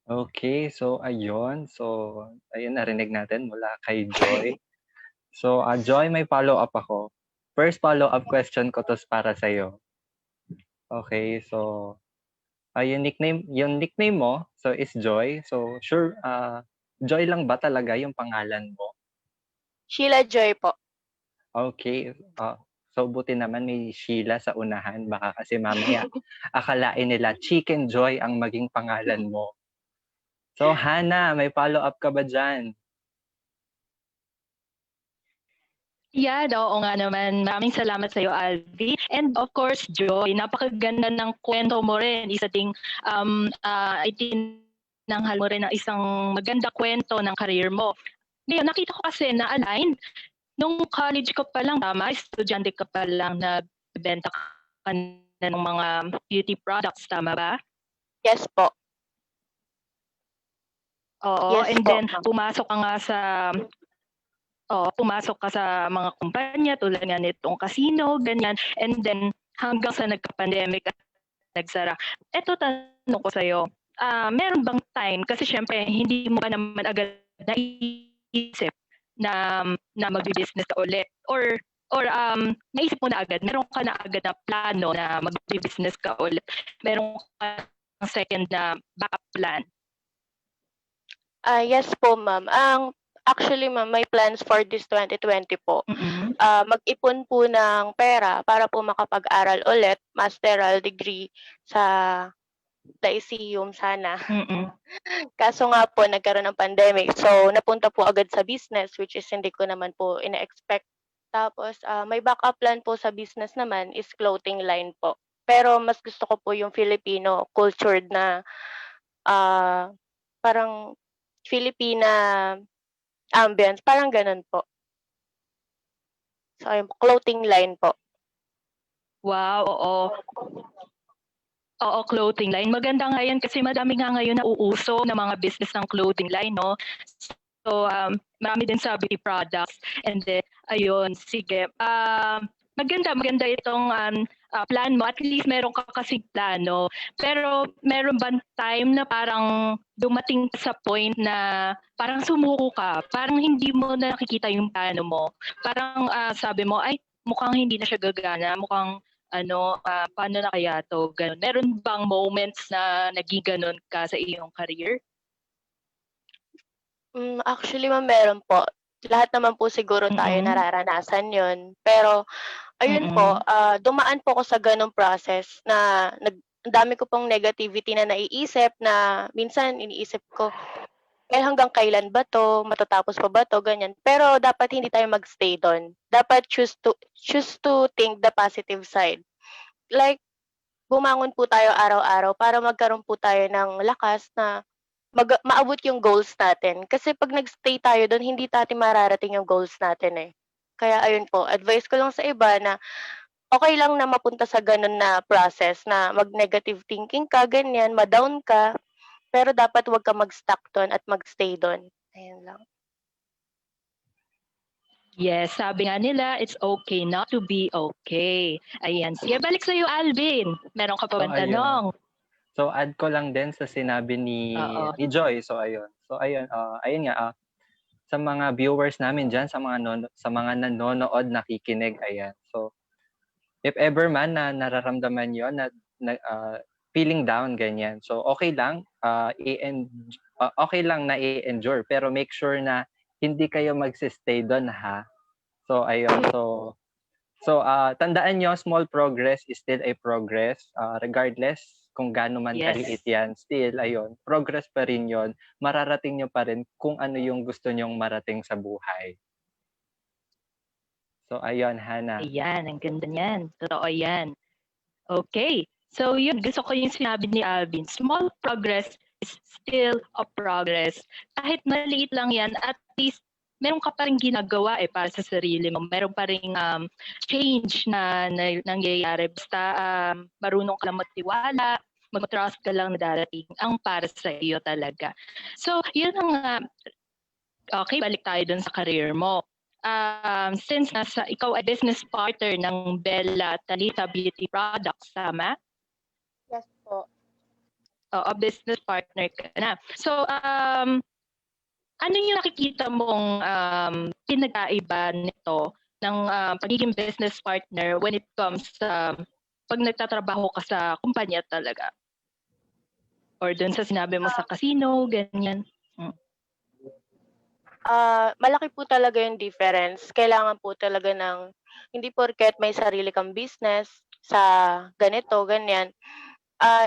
Okay, so ayun. So, ayun narinig natin mula kay Joy. So, Joy, may follow-up ako. First follow-up question ko 'to para sa'yo. Okay, so, yung nickname mo, so is Joy. So, sure, Joy lang ba talaga yung pangalan mo? Sheila Joy po. Okay, so buti naman may Sheila sa unahan. Baka kasi mamaya akalain nila Chicken Joy ang maging pangalan mo. So, Hana, may follow-up ka ba diyan? Yeah, oo nga naman. Maraming salamat sa iyo, Alvi. And of course, Joy, napakaganda ng kwento mo rin. Isa ding itinanghal mo rin ng isang maganda kwento ng career mo. Ngayon, nakita ko kasi na align. Nung college ka pa lang, tama, estudyante ka pa lang, nagbenta ka na ng mga beauty products, tama ba? Yes po. Oo, Yes and po, then ma'am. pumasok ka sa mga kumpanya tulad nga nitong casino, ganyan. And then hanggang sa nagka-pandemic at nagsara. Eto tanong ko sa'yo, meron bang time, kasi syempre hindi mo pa naman agad naisip na magbi-business ka ulit, or naisip mo na agad, meron ka na agad na plano na magbi-business ka ulit, meron ka second na backup plan? Yes po, ma'am. Actually, ma'am, may plans for this 2020 po. Mm-mm. Mag-ipon po ng pera para po makapag-aral ulit, masteral degree sa Lyceum sana. Mm-mm. Kaso nga po, nagkaroon ng pandemic. So, napunta po agad sa business, which is hindi ko naman po ina-expect. Tapos, may backup plan po sa business naman is clothing line po. Pero mas gusto ko po yung Filipino cultured na parang Filipina ambience, parang ganun po. So, yung clothing line po. Wow, oo. Oo, clothing line. Maganda nga yan kasi madami nga ngayon na uuso na mga business ng clothing line, no? So, marami din sa beauty products. And then, ayun, sige. Maganda itong plan mo. At least meron ka kasing plano. Pero meron bang time na parang dumating sa point na parang sumuko ka? Parang hindi mo na nakikita yung plano mo. Parang sabi mo, ay, mukhang hindi na siya gagana. Mukhang paano na kaya to? Ganun. Meron bang moments na naging ganun ka sa iyong career? Actually, ma'am, meron po. Lahat naman po siguro tayo Mm-mm. nararanasan yun. Pero, ayun po, dumaan po ako sa ganong process na ang dami ko pong negativity na naiisip na minsan iniisip ko, hanggang kailan ba 'to, matatapos pa ba 'to, ganyan. Pero dapat hindi tayo mag-stay do'n. Dapat choose to think the positive side. Like, bumangon po tayo araw-araw para magkaroon po tayo ng lakas na maabot yung goals natin. Kasi 'pag nag-stay tayo do'n, hindi natin mararating yung goals natin, eh. Kaya ayun po, advice ko lang sa iba na okey lang na mapunta sa gano'n na process na mag-negative thinking ka, ganyan, ma-down ka, pero dapat 'wag kang mag-stuck do'n at mag-stay do'n. Ayun lang. Yes, sabi nga nila, it's okay not to be okay. Ayan, sige, balik sa'yo, Alvin. Meron ka pa bang ayun. tanong? So add ko lang din sa sinabi ni Oo. Joy. So ayun. Ayun nga, sa mga viewers namin diyan, sa mga nanonood, nakikinig, ayan. So if ever man na nararamdaman niyo na feeling down, ganyan. So okay lang, okay lang na i-endure, pero make sure na hindi kayo magsi-stay doon, ha. So ayun. So tandaan niyo, small progress is still a progress, regardless kung gaano man Yes. kaliit yan, still ayun, progress pa rin yon. Mararating niyo pa rin kung ano yung gusto niyong marating sa buhay. So ayun, Hana. Ayan, ang ganda niyan. Totoo yan. Okay. So yun, gusto ko yung sinabi ni Alvin. Small progress is still a progress. Kahit maliit lang yan, at least meron ka pa rin ginagawa para sa sarili mo. Meron pa rin change na nangyayari. Basta marunong ka lang magtiwala, mag-trust ka lang na darating ang para sa iyo talaga. So yun ang okay, balik tayo dun sa career mo. Since ikaw ay business partner ng Bella Talita Beauty Products, tama? Yes po. Oo, business partner ka na. So, ano yung nakikita mong pinagkaiba nito ng pagiging business partner when it comes sa pag nagtatrabaho ka sa kumpanya talaga? Or dun sa sinabi mo sa casino, ganyan? Malaki po talaga yung difference. Kailangan po talaga ng hindi porket may sarili kang business sa ganito, ganyan,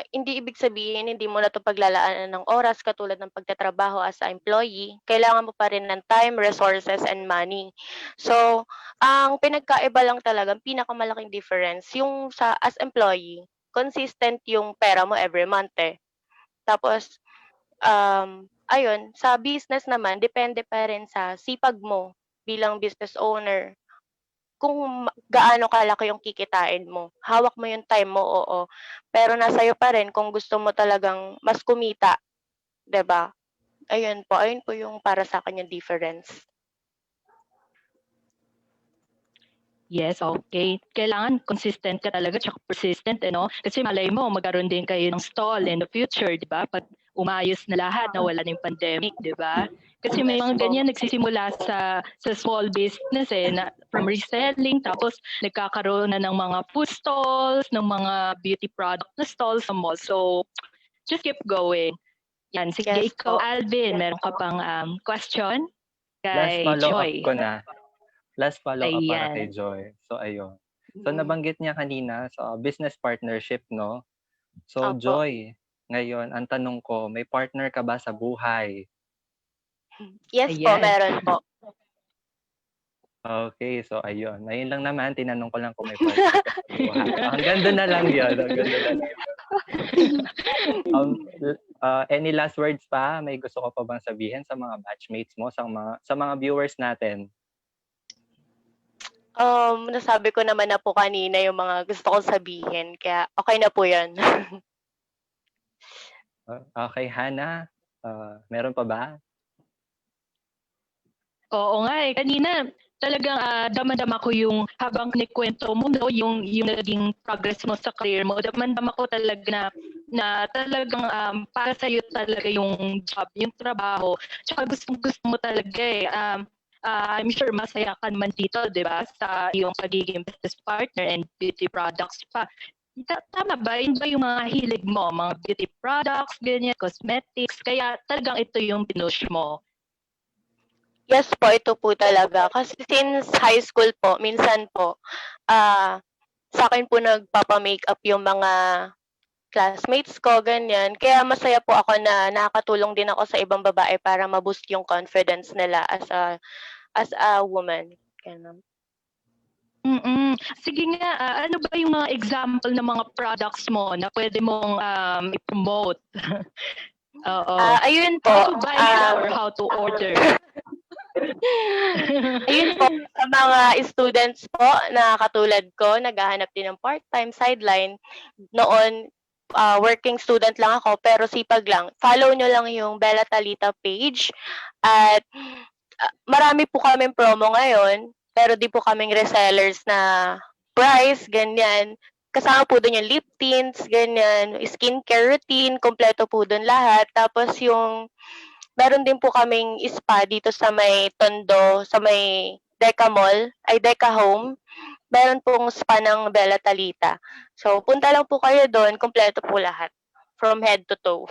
hindi ibig sabihin hindi mo na 'to paglalaanan ng oras katulad ng pagtatrabaho as a employee. Kailangan mo pa rin ng time, resources, and money. So, ang pinagkaiba lang talaga, ang pinakamalaking difference yung as employee, consistent yung pera mo every month, eh. Tapos ayun, sa business naman depende pa rin sa sipag mo bilang business owner, kung gaano kalaki yung kikitain mo. Hawak mo yung time mo, oo, pero nasa iyo pa rin kung gusto mo talagang mas kumita, 'di ba? Ayun po yung para sa'kin yung difference. Yes, okay. Kailangan consistent ka talaga tsaka persistent, Kasi malay mo, magkaroon din kayo ng stall in the future, di ba? Pag umayos na lahat, nawala na yung pandemic, di ba? Kasi may mga ganyan nagsisimula sa small business, na from reselling, tapos nagkakaroon na ng mga food stalls, ng mga beauty product na stalls sa mall. So, just keep going. Yan, sige, Yes ikaw, po. Alvin, meron ka pang question Last kay follow-up Joy? ko na. Last follow-up para Ayan. kay Joy. So ayun. So nabanggit niya kanina sa business partnership, no? So Opo. Joy, ngayon ang tanong ko, may partner ka ba sa buhay? Yes po, Ayan. meron po. Okay, so ayun. Ayun lang naman, tinanong ko lang kung may partner ka sa buhay. Ang ganda na lang yun. Any last words pa? May gusto ko pa bang sabihin sa mga batchmates mo, sa mga viewers natin? Nasabi ko naman na po kanina yung mga gusto kong sabihin, kaya okay na po yun. Okay, Hana, meron pa ba? Oo nga kanina talagang dama-dama ko yung habang kinikwento mo, yung naging progress mo sa career mo. Dama-dama ko talaga na talagang para sa iyo talaga yung job, yung trabaho. Tsaka gusto mo talaga I'm sure masaya ka naman dito, 'di ba? Sa iyong pagiging business partner and beauty products pa. Tama ba? Yun ba yung mga hilig mo? Mga beauty products, ganyan, cosmetics. Kaya talagang ito yung pinush mo. Yes po, ito po talaga. Kasi since high school po, minsan po, sa akin po nagpapa-makeup yung mga classmates ko, ganyan. Kaya masaya po ako na nakakatulong din ako sa ibang babae para ma-boost yung confidence nila as a woman. Ganun. Sige nga, ano ba yung mga example ng mga products mo na pwede mong i-promote? Oo. Ayun po. How to buy or how to order? Ayun po, sa mga students po na katulad ko, naghahanap din ng part-time sideline. Noon, working student lang ako, pero sipag lang. Follow nyo lang yung Bella Talita page. At marami po kaming promo ngayon, pero di po kaming resellers na price, ganyan. Kasama po doon yung lip tints, ganyan, skincare routine, kompleto po doon lahat. Tapos yung meron din po kaming spa dito sa may Tondo, sa may Deca Mall, ay Deca Home. Meron pong spa ng Bella Talita. So, punta lang po kayo doon, kompleto po lahat. From head to toe.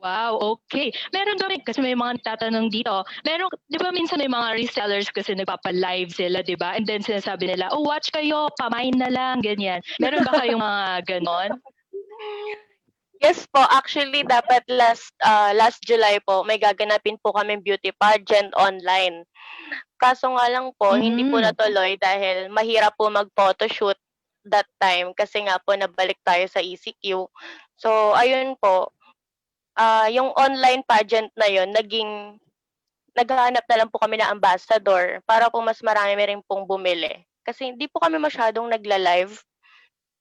Wow, okay. Meron ba rin, kasi may mga nagtatanong dito, meron, di ba minsan may mga resellers kasi nagpapa-live sila, di ba? And then sinasabi nila, oh, watch kayo, pamain na lang, ganyan. Meron ba kayong mga ganon? Yes po, actually dapat last July po may gaganapin po kaming beauty pageant online. Kaso nga lang po hindi po natuloy dahil mahirap po mag-photoshoot that time kasi nga po nabalik tayo sa ECQ. So ayun po, yung online pageant na yun naghahanap na lang po kami ng ambassador para po mas marami rin pong bumili. Kasi hindi po kami masyadong nagla-live.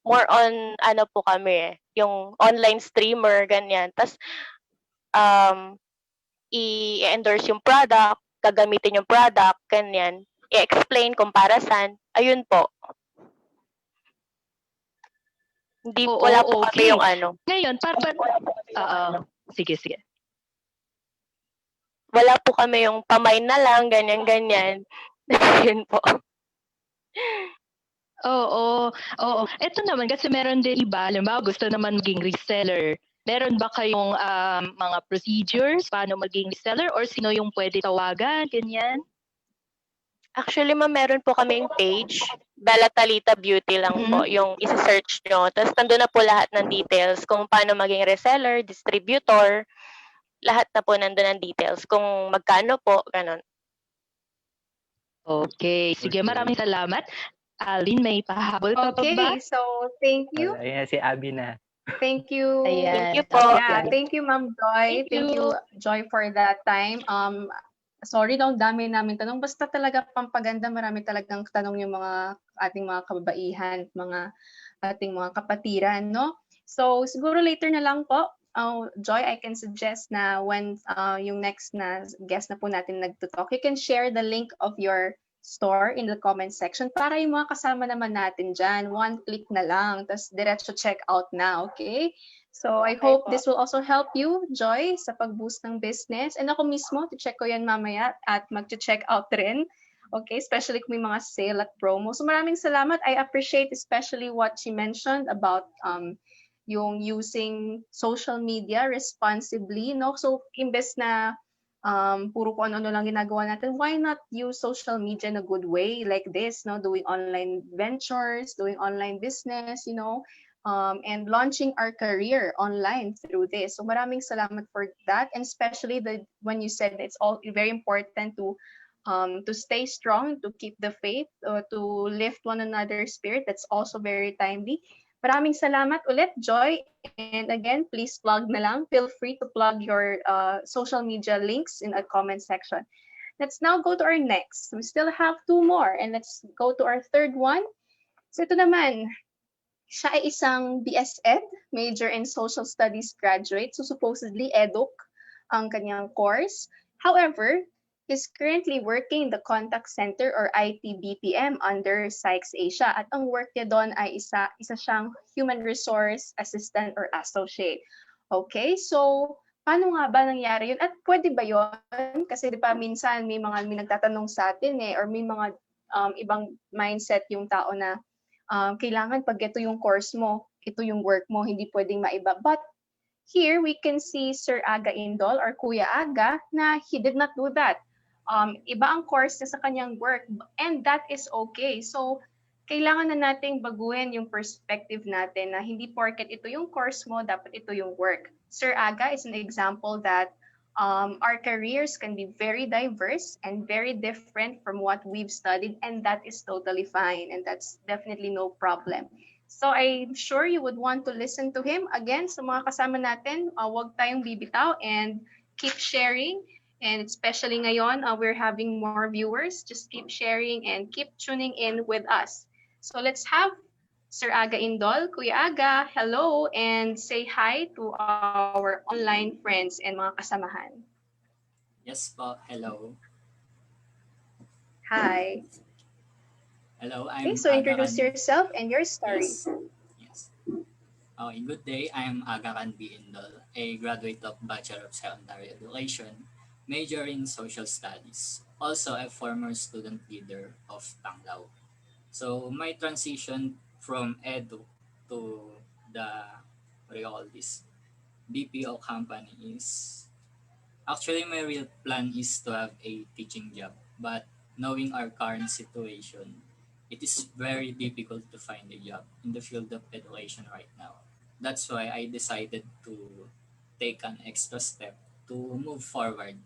More on ano po kami, yung online streamer, ganyan. Tapos, i-endorse yung product, gagamitin yung product, ganyan. I-explain kung para saan. Ayun po. Hindi, wala po kami yung ano. Ngayon, sige. Wala po kami yung pamain na lang, ganyan. Ayun po. Oo. Ito naman, kasi meron din iba, halimbawa gusto naman maging reseller. Meron ba kayong mga procedures paano maging reseller or sino yung pwede tawagan, ganyan? Actually, ma'am, meron po kaming page, Bella Talita Beauty lang po, yung isa-search nyo. Tapos nandun na po lahat ng details kung paano maging reseller, distributor, lahat na po nandun ang details. Kung magkano po, ganun. Okay, sige, maraming salamat. Alin, may pahabol pa ba? Okay, so thank you. Ayan, si Abby na. Thank you. Thank you po. Yeah, thank you, Ma'am Joy. Thank you, Joy, for that time. Sorry daw, dami namin tanong. Basta talaga pampaganda, marami talagang tanong yung mga ating mga kababaihan, ating mga kapatiran, no? So, siguro later na lang po, Joy, I can suggest na when yung next na guest na po natin nagtutalk, you can share the link of your store in the comment section para yung mga kasama naman natin dyan, one click na lang, tapos diretso check out na, okay? So I hope this will also help you, Joy, sa pag-boost ng business. And ako mismo, to-check ko yan mamaya at mag-check out rin. Okay, especially kung may mga sale at promo. So maraming salamat. I appreciate especially what she mentioned about yung using social media responsibly, no? So imbes na puro kung ano lang ginagawa natin, why not use social media in a good way like this, no? Doing online ventures, doing online business, you know, and launching our career online through this. So maraming salamat for that, and especially when you said it's all very important to stay strong, to keep the faith, to lift one another's spirit. That's also very timely. Maraming salamat ulit, Joy. And again, please plug na lang. Feel free to plug your social media links in the comment section. Let's now go to our next. We still have two more, and let's go to our third one. So ito naman, siya ay isang BS Ed, major in Social Studies graduate. So supposedly, EDUC ang kanyang course. However, he's currently working in the contact center or IT BPM under Sykes Asia. At ang work niya doon ay isa siyang human resource assistant or associate. Okay, so paano nga ba nangyari yun? At pwede ba yun? Kasi di ba minsan may nagtatanong sa atin or may mga ibang mindset yung tao na kailangan pag ito yung course mo, ito yung work mo, hindi pwedeng maiba. But here we can see Sir Aga Indol or Kuya Aga na he did not do that. Iba ang course niya sa kanyang work, and that is okay. So kailangan na nating baguhin yung perspective natin na hindi porket ito yung course mo, dapat ito yung work. Sir Aga is an example that our careers can be very diverse and very different from what we've studied, and that is totally fine, and that's definitely no problem. So I'm sure you would want to listen to him. Again, sa mga kasama natin, huwag tayong bibitaw and keep sharing. And especially ngayon, we're having more viewers. Just keep sharing and keep tuning in with us. So let's have Sir Aga Indol. Kuya Aga, hello, and say hi to our online friends and mga kasamahan. Yes po, hello. Hi. Hello, Okay, I'm so introduce Agakan. yourself and your story. Yes. Okay, good day. I'm Agakan B. Indol, a graduate of Bachelor of Secondary Education, major in Social Studies. Also, a former student leader of Tanglaw. So, my transition from Edu to the, what do you call this, BPO company is, actually my real plan is to have a teaching job. But knowing our current situation, it is very difficult to find a job in the field of education right now. That's why I decided to take an extra step to move forward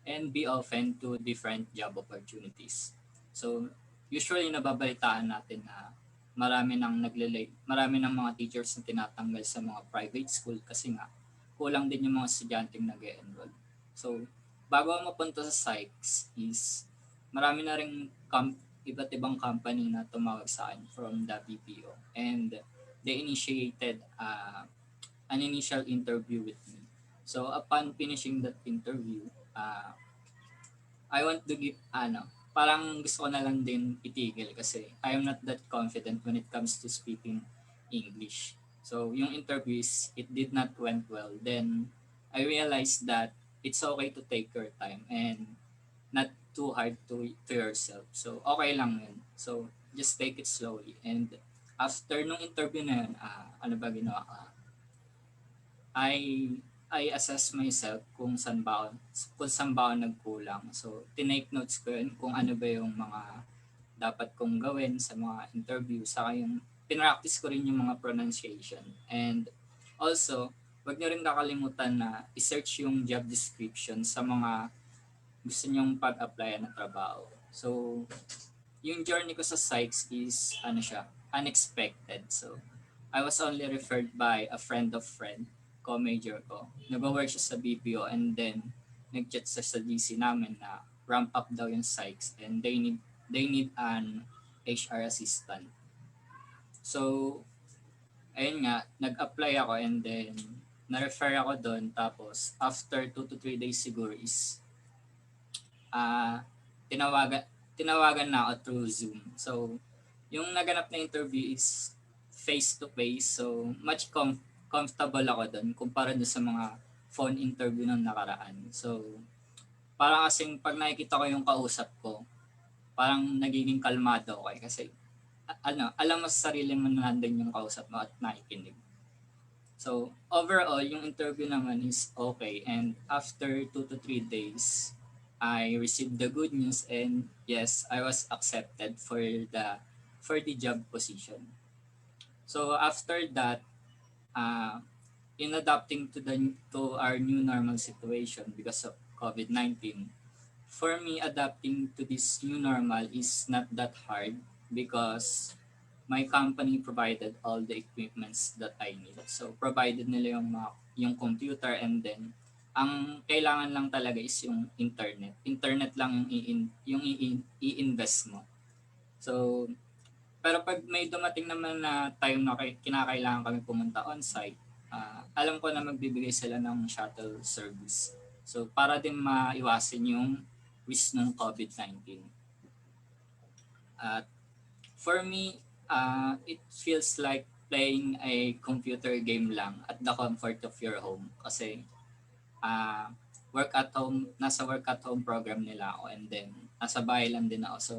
and be open to different job opportunities. So, usually nababalitaan natin na marami ng mga teachers na tinatanggal sa mga private school kasi nga kulang din yung mga estudyanteng nag-enroll. So, bago ako mapunta sa psychs is marami na rin iba't ibang company na tumawag sa akin from the BPO, and they initiated an initial interview with me. So, upon finishing that interview, I want to give, parang gusto ko na lang din itigil kasi I am not that confident when it comes to speaking English. So, yung interviews, it did not went well. Then, I realized that it's okay to take your time and not too hard to yourself. So, okay lang yun. So, just take it slowly. And after nung interview na yun, ano ba ginawa ka? I assess myself kung saan ba ako nagkulang. So, tinake notes ko yun kung ano ba yung mga dapat kong gawin sa mga interview. Saka yung pinractice ko rin yung mga pronunciation. And also, wag nyo rin kakalimutan na i-search yung job description sa mga gusto nyong pag-apply na trabaho. So, yung journey ko sa psychs is, unexpected. So, I was only referred by a friend of friend, co-major ko. Nag-work siya sa BPO and then nag-chat sa GC namin na ramp up daw yung psychs and they need an HR assistant. So, ayun nga, nag-apply ako and then na-refer ako doon. Tapos, after 2 to 3 days siguro is tinawagan na ako through Zoom. So, yung naganap na interview is face-to-face. So, much comfortable ako doon kumpara doon sa mga phone interview ng nakaraan. So, parang kasing pag nakikita ko yung kausap ko, parang nagiging kalmado ako kasi alam mo sa sarili mo na nandun yung kausap mo at nakikinig. So, overall, yung interview naman is okay. And after 2 to 3 days, I received the good news and yes, I was accepted for the job position. So after that, in adapting to our new normal situation because of COVID-19, for me adapting to this new normal is not that hard because my company provided all the equipments that I need. So provided nila yung computer, and then ang kailangan lang talaga is yung internet. Internet lang yung i-invest mo. So, pero pag may dumating naman na time na kinakailangan kami pumunta on-site, alam ko na magbibigay sila ng shuttle service. So, para din maiwasan yung risk ng COVID-19. At for me, it feels like playing a computer game lang at the comfort of your home kasi nasa work at home program nila ako, and then nasa bahay lang din ako. So,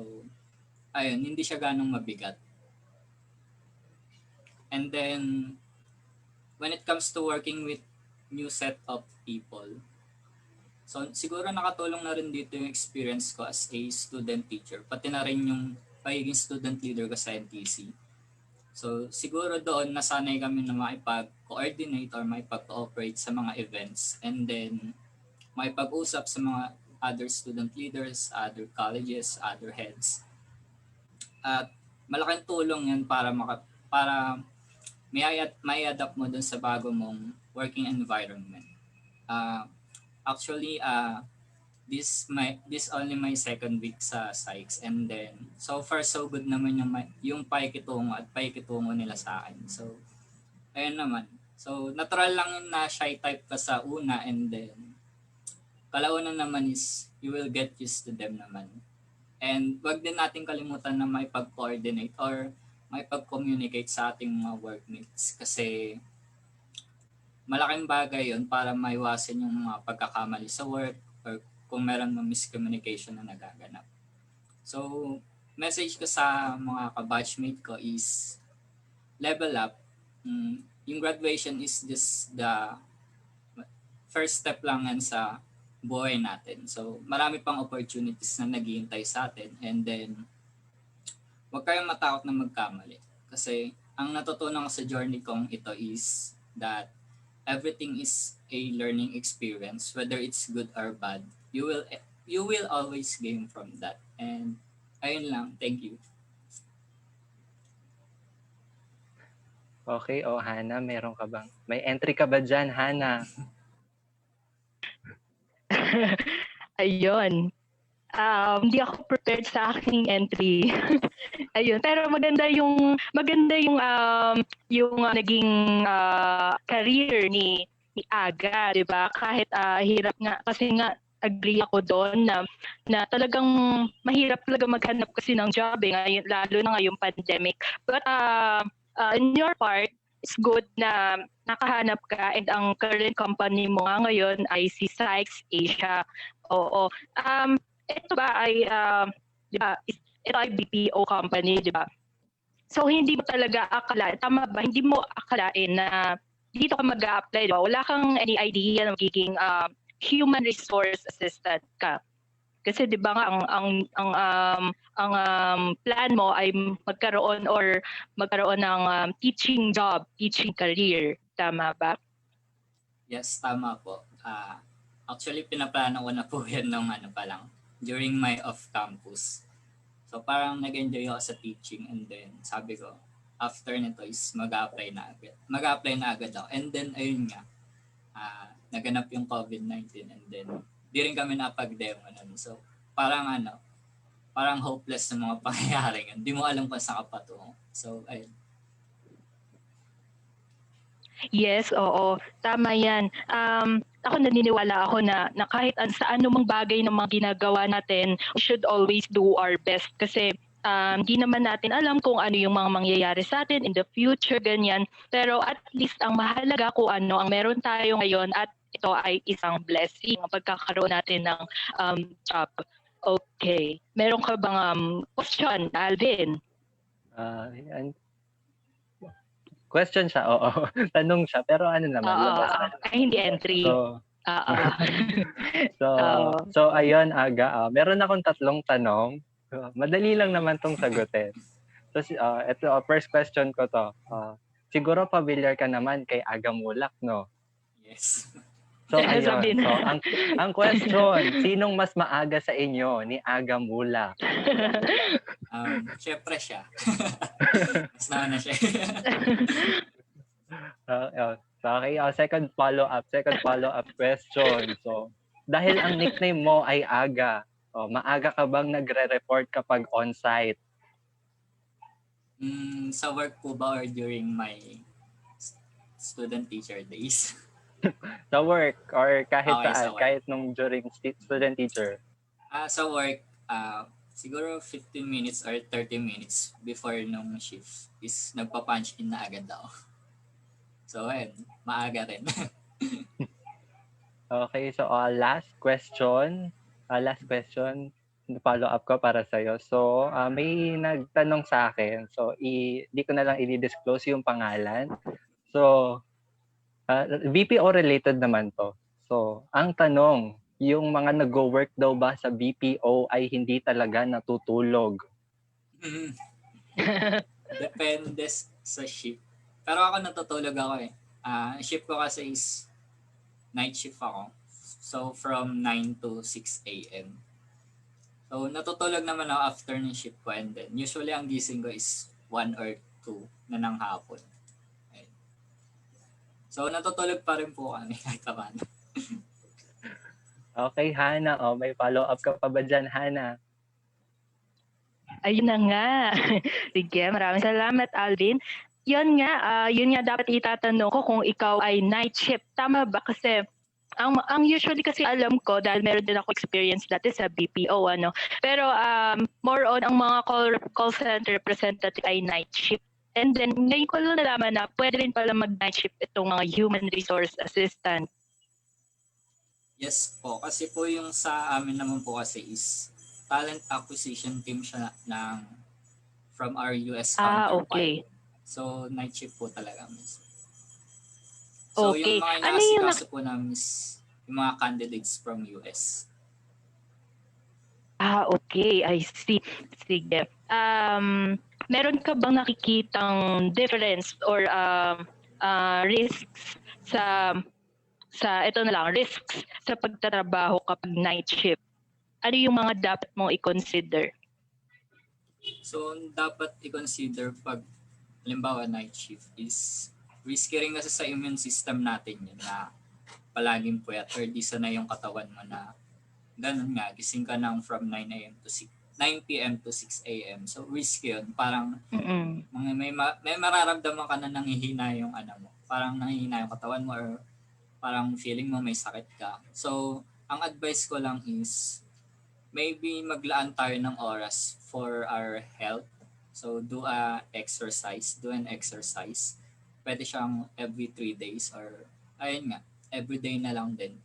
ayun, hindi siya ganong mabigat. And then, when it comes to working with new set of people, so siguro nakatulong na rin dito yung experience ko as a student teacher, pati pagiging student leader ko sa NTC. So siguro doon nasanay kami na makipag-coordinate or makipag-cooperate sa mga events, and then makipag-usap sa mga other student leaders, other colleges, other heads. At malaking tulong 'yan para may adapt mo dun sa bago mong working environment. Actually, this only my second week sa Sykes, and then so far so good naman yung pakikitungo at pakikitungo nila sa akin. So ayun naman. So natural lang yun na shy type ka sa una, and then kalaunan naman is you will get used to them naman. And wag din natin kalimutan na may pag-coordinate or may pag-communicate sa ating mga workmates, kasi malaking bagay yun para maiwasan yung mga pagkakamali sa work or kung meron mga miscommunication na nagaganap. So, message ko sa mga kabatchmate ko is level up. Yung graduation is just the first step lang yan sa buhay natin. So, marami pang opportunities na naghihintay sa atin, and then huwag kayong matakot na magkamali. Kasi ang natutunan ko sa journey kong ito is that everything is a learning experience, whether it's good or bad. You will always gain from that. And ayun lang, thank you. Okay, Hana, may entry ka ba dyan, Hana? Ayun. Hindi ako prepared sa aking entry. Ayun, pero maganda yung naging career ni Aga, 'di ba? Kahit hirap nga kasi nga agree ako doon na talagang mahirap talaga maghanap kasi ng job ngayon, lalo na ngayong pandemic. But in your part, it's good na nakahanap ka, and ang current company mo nga ngayon ay si Sykes Asia. Oo. Ito ba ay di ba? Ito ay BPO company, di ba? So hindi mo talaga tama ba? Hindi mo akalain na dito ka mag-a-apply, di ba? Wala kang any idea na magiging human resource assistant ka. Kasi 'di ba nga ang plan mo ay magkaroon ng teaching job, teaching career, tama ba? Yes, tama po. Actually, pinaplano ko na po yan during my off-campus. So parang nag-enjoy ako sa teaching, and then sabi ko, after nito is mag-a-apply na agad ako. And then ayun nga, naganap yung COVID-19, and then di rin kami napag-demo nun. So parang hopeless sa mga pangyayari. Hindi mo alam kung saan ka patungo. So ayun. Yes, oo. Tama yan. Ako naniniwala ako na kahit sa anumang bagay ng mga ginagawa natin, we should always do our best. Kasi hindi naman natin alam kung ano yung mga mangyayari sa atin in the future, ganyan. Pero at least ang mahalaga kung ano ang meron tayo ngayon, at ito ay isang blessing ang pagkakaroon natin ng job. Okay. Meron ka bang question, Alvin? Question siya, oo. Tanong siya, pero ano naman, labas na. Ay, hindi entry. So ayun, Aga, meron akong 3 tanong. Madali lang naman tong sagutin. So ito, first question ko to. Siguro familiar ka naman kay Aga Mulak, no? Yes. So ayun, so ang question, sinong mas maaga sa inyo ni Aga Mulak? Syempre siya. Mas na siya. Okay, second follow-up question. So, dahil ang nickname mo ay Aga, maaga ka bang nagre-report kapag on-site? Sa work po ba or during my student teacher days? Sa work or kahit Okay, saan, kahit nung during student teacher? Sa work, siguro 15 minutes or 30 minutes before nung shift is nagpa-punch in na agad ako. So, ayun, maaga rin. Okay, so last question, follow up ko para sa iyo. So, may nagtanong sa akin. So, di ko na lang i-disclose yung pangalan. So, BPO related naman to. So, ang tanong, yung mga nag-work daw ba sa BPO ay hindi talaga natutulog? Mm, Depende sa shift. Pero ako natutulog ako eh. Shift ko kasi is night shift ako. So from 9 to 6 a.m. So natutulog naman ako after ng shift ko, and then usually ang gising ko is 1 or 2 na ng hapon. Ayun. So natutulog pa rin po kami kahit paano. Okay, Hana. Oh, may follow-up ka pa ba dyan, Hana? Ayun na nga. Sige, maraming salamat, Alvin. Yun nga dapat itatanong ko kung ikaw ay night shift. Tama ba? Kasi ang usually kasi alam ko, dahil meron din ako experience dati sa BPO, ano. Pero more on ang mga call center representative ay night shift. And then ngayon ko lang nalaman na pwede rin pala mag-night shift itong mga human resource assistant. Yes po, kasi po yung sa amin naman po kasi is talent acquisition team siya from our US counterpart. Okay. So night shift po talaga. So Okay. yung mga Ano yung inaasikaso po namin is yung mga candidates from US. Okay. I see. Sige. Meron ka bang nakikitang difference or risks risks sa pagtatrabaho kapag night shift? Ano yung mga dapat mong i-consider? So dapat i-consider pag halimbawa night shift is risky rin kasi sa immune system natin yun na palaging puyat or di sanay yung katawan mo na ganun nga, gising ka ng from 9 p.m. to 6 a.m. So risky yun. Parang may mararamdaman ka na nanghihina yung mo. Parang nanghihina yung katawan mo or parang feeling mo may sakit ka. So ang advice ko lang is maybe maglaan tayo ng oras for our health. So do an exercise. Pwede siyang every 3 days or ayun nga, every day na lang din.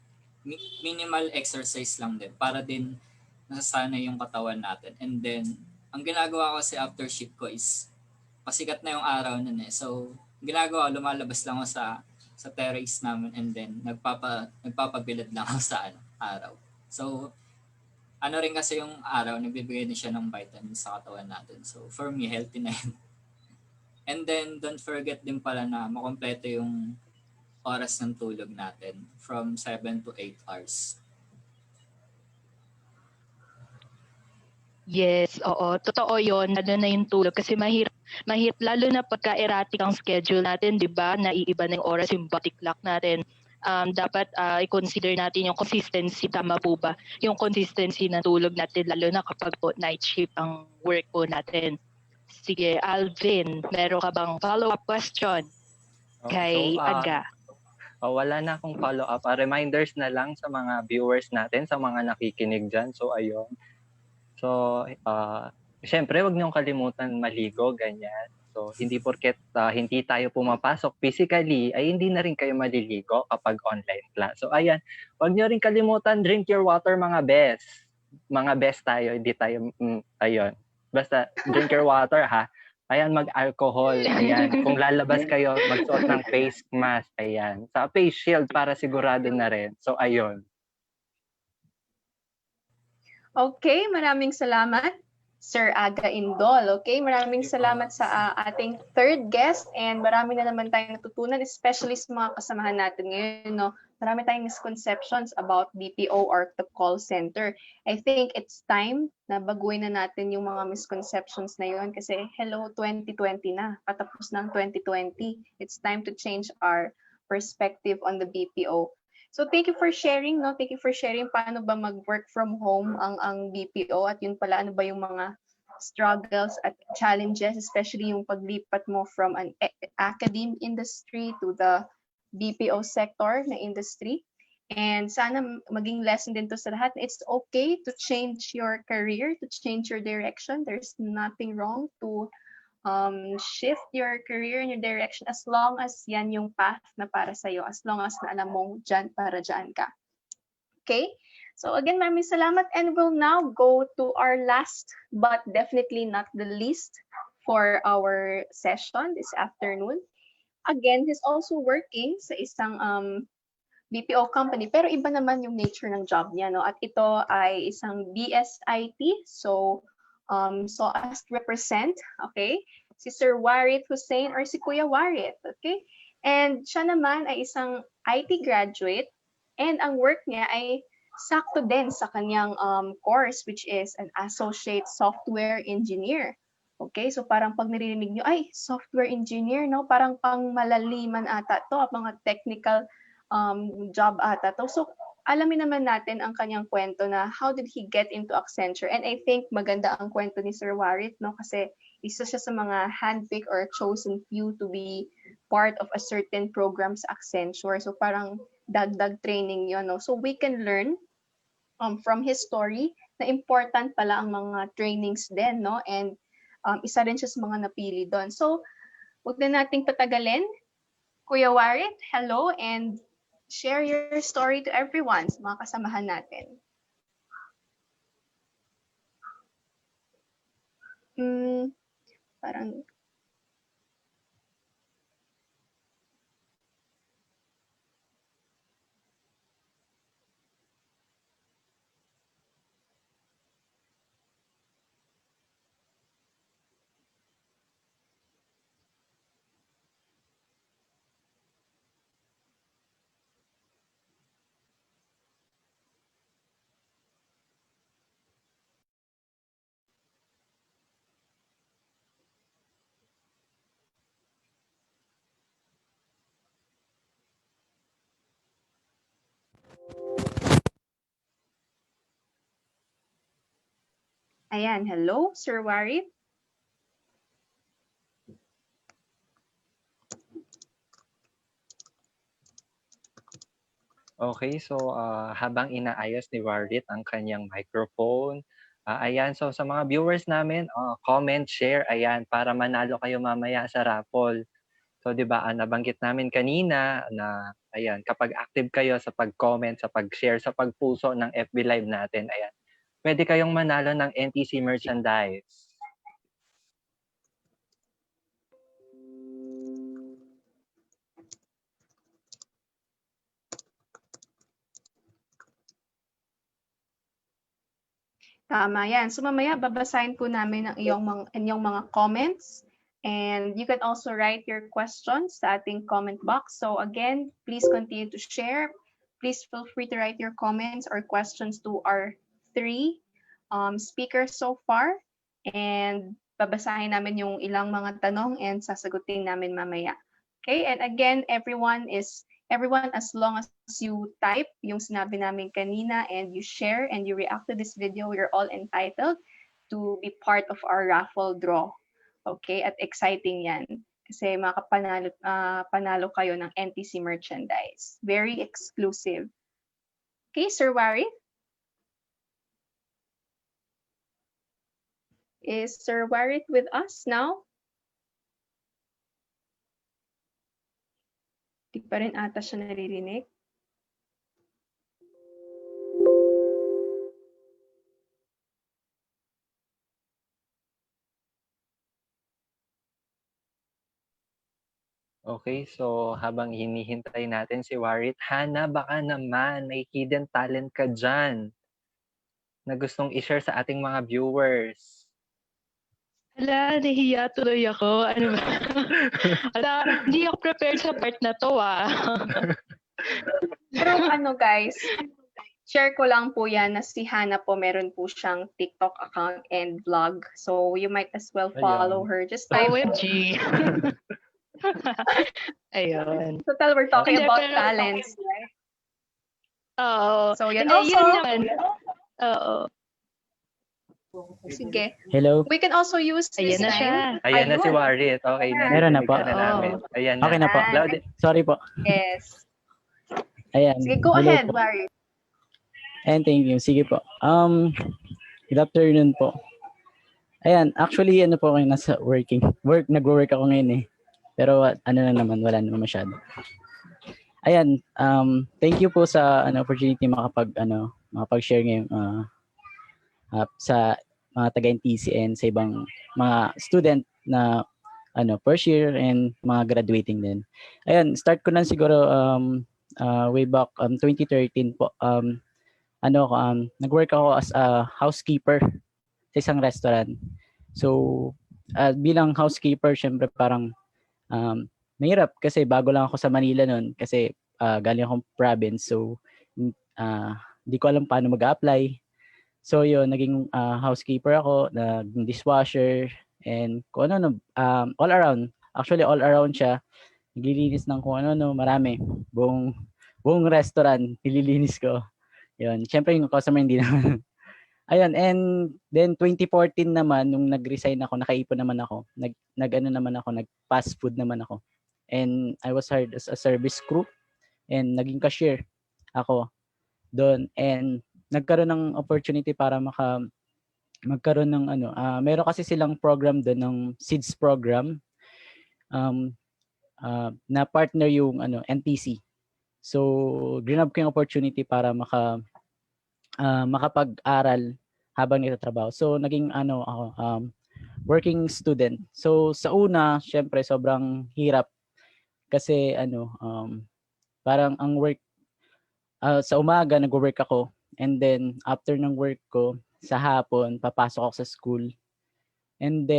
Minimal exercise lang din para din nasasanay yung katawan natin. And then, ang ginagawa ko kasi after shift ko is pasikat na yung araw nun eh. So, ginagawa, lumalabas lang ako sa terrace namin and then nagpapabilad lang ako sa araw. So, ano rin kasi yung araw, nagbibigay din siya ng vitamins sa katawan natin. So, for me, healthy na yun. And then, don't forget din pala na makompleto yung oras ng tulog natin from 7 to 8 hours. Yes, oo. Totoo yun. Lalo na yung tulog. Kasi mahirap lalo na pagka erratic ang schedule natin, di ba? Naiiba na yung oras, yung body clock natin. Dapat i-consider natin yung consistency. Tama po ba? Yung consistency ng tulog natin, lalo na kapag po night shift ang work po natin. Sige, Alvin, meron ka bang follow-up question kay Aga? Wala na akong follow-up. Reminders na lang sa mga viewers natin, sa mga nakikinig dyan. So, ayun. So, syempre, wag niyong kalimutan maligo, ganyan. So, hindi porket hindi tayo pumapasok physically, ay hindi na rin kayo maliligo kapag online class. So, ayan, wag niyo rin kalimutan, drink your water, mga best. Mga best tayo, hindi tayo, ayun. Basta, drink your water, ha? Ayan, mag-alcohol. Ayan, kung lalabas kayo, magsuot ng face mask. Ayan, sa face shield para sigurado na rin. So, ayun. Okay, maraming salamat, Sir Aga Indol. Okay, maraming salamat sa ating third guest and marami na naman tayong natutunan, especially sa mga kasamahan natin ngayon. No? Marami tayong misconceptions about BPO or the call center. I think it's time na baguhin na natin yung mga misconceptions na yun kasi hello, 2020 na. Patapos ng 2020. It's time to change our perspective on the BPO. So thank you for sharing, no? Thank you for sharing paano ba mag-work from home ang BPO at yun pala ano ba yung mga struggles at challenges, especially yung paglipat mo from an academe industry to the BPO sector na industry. And sana maging lesson din to sa lahat. It's okay to change your career, to change your direction. There's nothing wrong to shift your career in your direction as long as yan yung path na para sa'yo, as long as na alam mong dyan para dyan ka. Okay? So again, maraming salamat and we'll now go to our last but definitely not the least for our session this afternoon. Again, he's also working sa isang BPO company pero iba naman yung nature ng job niya. No? At ito ay isang BSIT. So saw us represent, okay? Si Sir Warit Hussein or si Kuya Warit, okay? And siya naman ay isang IT graduate and ang work niya ay sakto din sa kanyang course, which is an associate software engineer. Okay, so parang pag narinig nyo, ay, software engineer, no? Parang pang malaliman ata to, mga technical job ata to. So alamin naman natin ang kanyang kwento na how did he get into Accenture. And I think maganda ang kwento ni Sir Warit, no? Kasi isa siya sa mga handpicked or chosen few to be part of a certain program sa Accenture. So parang dagdag training yun, no? So we can learn from his story na important pala ang mga trainings din, no? And isa rin siya sa mga napili doon. So, huwag na nating patagalin. Kuya Warit, hello, and share your story to everyone, sa mga kasamahan natin. Parang ayan, hello, Sir Warit. Okay, so habang inaayos ni Warit ang kanyang microphone, ayan, so sa mga viewers namin, comment, share, ayan, para manalo kayo mamaya sa raffle. So 'di ba, nabanggit namin kanina na ayan, kapag active kayo sa pag-comment, sa pag-share, sa pagpuso ng FB Live natin, ayan, pwede kayong manalo ng NTC merchandise. Tama yan. So mamaya babasahin po namin ang inyong mga comments. And you can also write your questions sa ating comment box. So again, please continue to share. Please feel free to write your comments or questions to our 3 speakers so far. And babasahin namin yung ilang mga tanong and sasagutin namin mamaya. Okay, and again, everyone, as long as you type yung sinabi namin kanina and you share and you react to this video, you're all entitled to be part of our raffle draw. Okay, at exciting yan. Kasi panalo kayo ng NTC merchandise. Very exclusive. Okay, Sir Warit? Is Sir Warit with us now? Di pa rin ata siya naririnig. Okay, so habang hinihintay natin si Warit, Hana, baka naman may hidden talent ka dyan na gustong i-share sa ating mga viewers. Hala, nahiya tuloy ako. Ano ba? Hala, hindi ako prepared sa part na to Pero guys, share ko lang po yan na si Hana po meron po siyang TikTok account and vlog. So you might as well follow her. Just type OMG. Ayun. Total, we're talking Hindi, about pero- talents, right? Oo. So yun Hindi, also, yun naman. Oo. sige. Hello. We can also use this Ayan na siya. time. Ayan na si Ayun. Warit. Okay na. Meron na narinig po. ka na namin. Ayan na. Okay na po. Loud. Sorry po. Yes. Ayan. Sige, go Hello ahead, po. Larry. And thank you. Sige po. Good afternoon po. Ayan, actually ano po kayo nasa nagwo-work ako ngayon eh. Pero ano na naman, wala naman masyado. Ayan, thank you po sa opportunity makapag-share ngayon sa mga taga-NTCians sa ibang mga student na first year and mga graduating din. Ayan, start ko na siguro way back 2013 po. Nag-work ako as a housekeeper sa isang restaurant. So, bilang housekeeper, syempre parang mahirap kasi bago lang ako sa Manila noon kasi galing akong province. So, hindi ko alam paano mag-apply. So, yun, naging housekeeper ako, naging dishwasher, and kung ano, all around. Actually, all around siya. Naglilinis ng kung ano, marami. Buong restaurant, nililinis ko. Yun. Siyempre, yung customer hindi naman. Ayun, and then 2014 naman, nung nag-resign ako, nakaipon naman ako. Nag-fast food naman ako. And I was hired as a service crew and naging cashier ako doon. And nagkaroon ng opportunity para magkaroon ng meron kasi silang program doon ng SEEDS program na partner yung NTC. So, grinab ko yung opportunity para makapag-aral habang nagtatrabaho. So, naging ako working student. So, sa una, syempre sobrang hirap kasi parang ang work sa umaga nagwo-work ako, and then after ng work ko sa hapon papasok ako sa school. And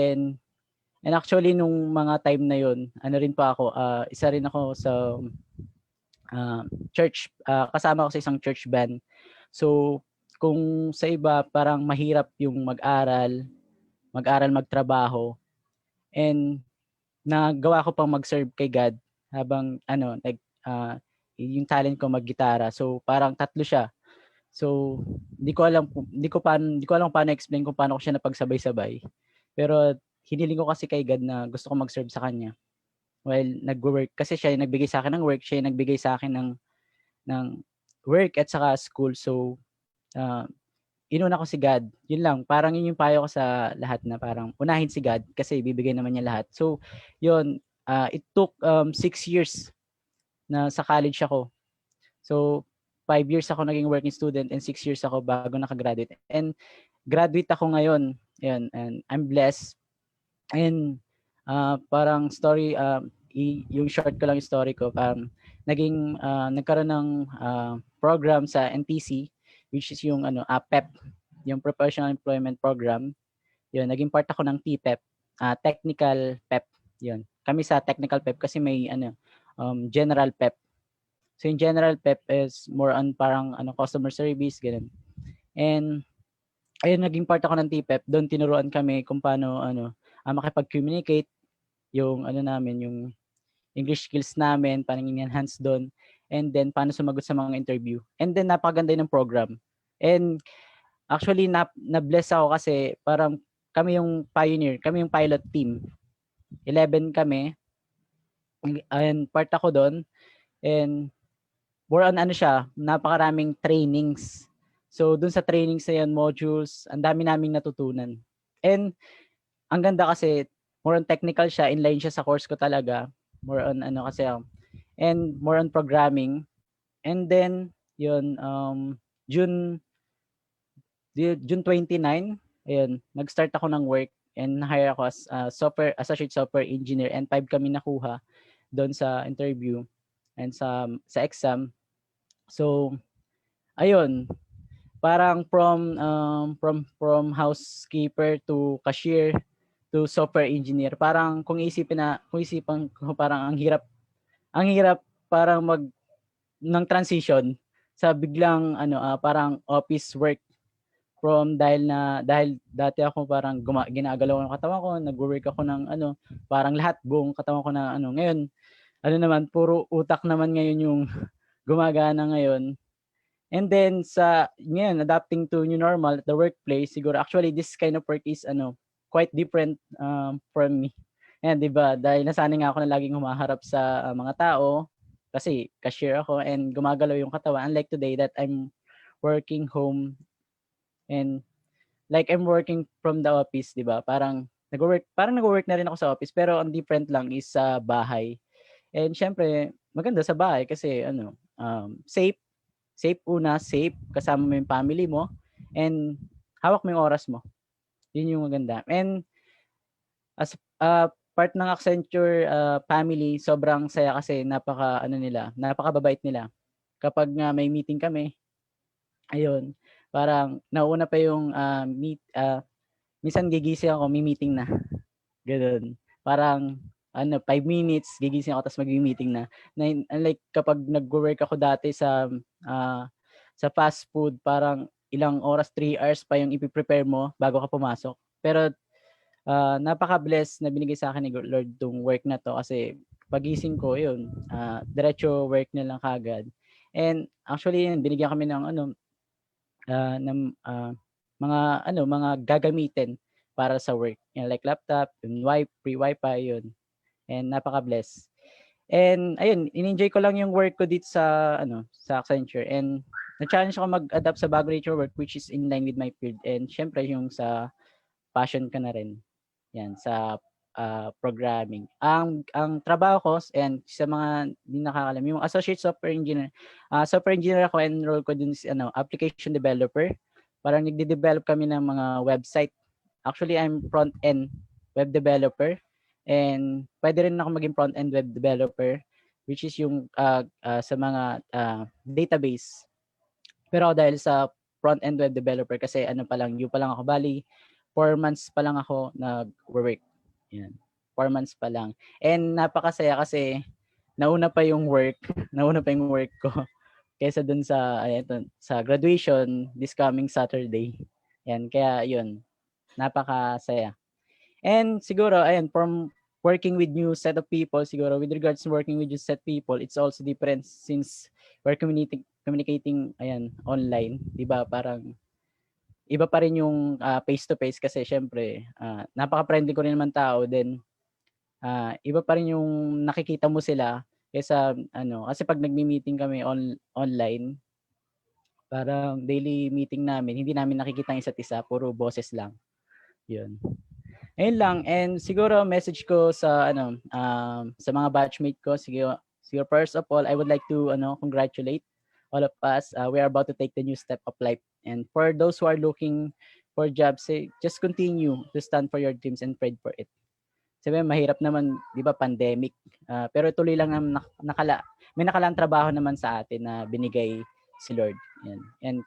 actually nung mga time na yon, rin pa ako, isa rin ako sa church, kasama ako sa isang church band. So kung sa iba parang mahirap yung mag-aral, magtrabaho, and nagawa ko pang mag-serve kay God habang yung talent ko mag-gitara. So parang tatlo siya. So hindi ko alam paano explain kung paano ko siya napagsabay-sabay. Pero hiniling ko kasi kay God na gusto ko mag-serve sa kanya while nagwo-work, kasi siya yung nagbigay sa akin ng work, siya yung nagbigay sa akin ng work at saka school. So inuna ko si God. Yun lang, parang yun yung payo ko sa lahat na parang unahin si God kasi bibigay naman niya lahat. So yun, it took 6 years na sa college ako. So 5 years ako naging working student and 6 years ako bago nakagraduate. And graduate ako ngayon. Ayun, and I'm blessed. And parang story, yung short ko lang yung story ko, nagkaroon ng program sa NTC, which is yung PEP, yung Professional Employment Program. Yun, naging part ako ng TPEP, technical PEP. Yun. Kami sa technical PEP kasi may general PEP. So yung general PEP is more on parang customer service, ganun. And ayun, naging part ako ng TPEP. Doon tinuruan kami kung paano makipag-communicate, yung namin, yung English skills namin, paano enhance doon, and then paano sumagot sa mga interview. And then napakaganda ng program. And actually na-bless ako kasi parang kami yung pioneer, kami yung pilot team. 11 kami. And part ako doon. And more on siya, napakaraming trainings. So dun sa trainings na yan, modules, ang dami naming natutunan. And ang ganda kasi more on technical siya, inline siya sa course ko talaga. More on kasi and more on programming. And then yun, June 29, ayun, nag-start ako ng work and hire ako as associate software engineer, and 5 kami nakuha doon sa interview and sa exam. So ayun, parang from housekeeper to cashier to software engineer, parang kung isipan ko, parang ang hirap parang ng transition sa biglang parang office work, dahil dati ako parang ginagalaw ng katawan ko, nagwo-work ako ng parang lahat buong katawan ko na ngayon naman puro utak naman ngayon yung gumagana ngayon. And then ngayon adapting to new normal at the workplace, siguro actually this kind of work is quite different from me. And 'di ba, dahil nasanay nga ako na laging humaharap sa mga tao kasi cashier ako and gumagalaw yung katawan, unlike today that I'm working home and like I'm working from the office, 'di ba? Parang nagwo-work na rin ako sa office, pero ang different lang is sa bahay. And syempre, maganda sa bahay kasi safe safe kasama mo yung family mo, and hawak mo yung oras mo. Yun yung maganda. And as part ng Accenture family, sobrang saya kasi napakababait nila. Kapag nga may meeting kami, ayun, parang nauna pa yung minsan gigising ako, may meeting na. Gano'n. Parang 5 minutes gigising ako tapos magmi-meeting na. Unlike kapag nagwo-work ako dati sa fast food, parang ilang oras, 3 hours pa yung ipe-prepare mo bago ka pumasok. Pero napaka-bless na binigay sa akin ni Lord 'tong work na 'to kasi pagising ko yun, diretso work na lang kaagad. And actually yun, binigyan kami ng mga gagamitin para sa work, like laptop, yung free wifi yun, and napaka-bless. And ayun, in-enjoy ko lang yung work ko dito sa Accenture, and na-challenge ako mag-adapt sa bagong nature work which is in line with my field, and syempre yung sa passion ka na rin. Yan, sa programming. Ang trabaho ko, and sa mga hindi nakakalam, yung associate software engineer. Software engineer ako, enroll ko dun sa application developer. Parang nagde-develop kami ng mga website. Actually, I'm front-end web developer, and pwede rin ako maging front-end web developer, which is yung sa mga database. Pero dahil sa front-end web developer kasi yung pa lang ako, bali 4 months pa lang ako nag-work. Yan. 4 months pa lang. And napakasaya kasi nauna pa yung work ko kaysa dun sa graduation this coming Saturday. Yan, kaya yun, napakasaya. And siguro, from working with new set of people, siguro with regards to working with new set people, it's also different since we're communicating online, 'di ba? Parang iba pa rin yung face to face kasi syempre napaka-friendly ko rin naman tao, then iba pa rin yung nakikita mo sila kaysa kasi pag nagmi-meeting kami online, parang daily meeting namin, hindi namin nakikita ang isa't isa, puro boses lang. Yun. Ayun lang, and siguro message ko sa mga batchmate ko, siguro first of all, I would like to congratulate all of us. We are about to take the new step of life. And for those who are looking for jobs, just continue to stand for your dreams and pray for it. Sabi, mahirap naman, 'di ba, pandemic. Pero tuloy lang may nakalang trabaho naman sa atin na binigay si Lord. Yan.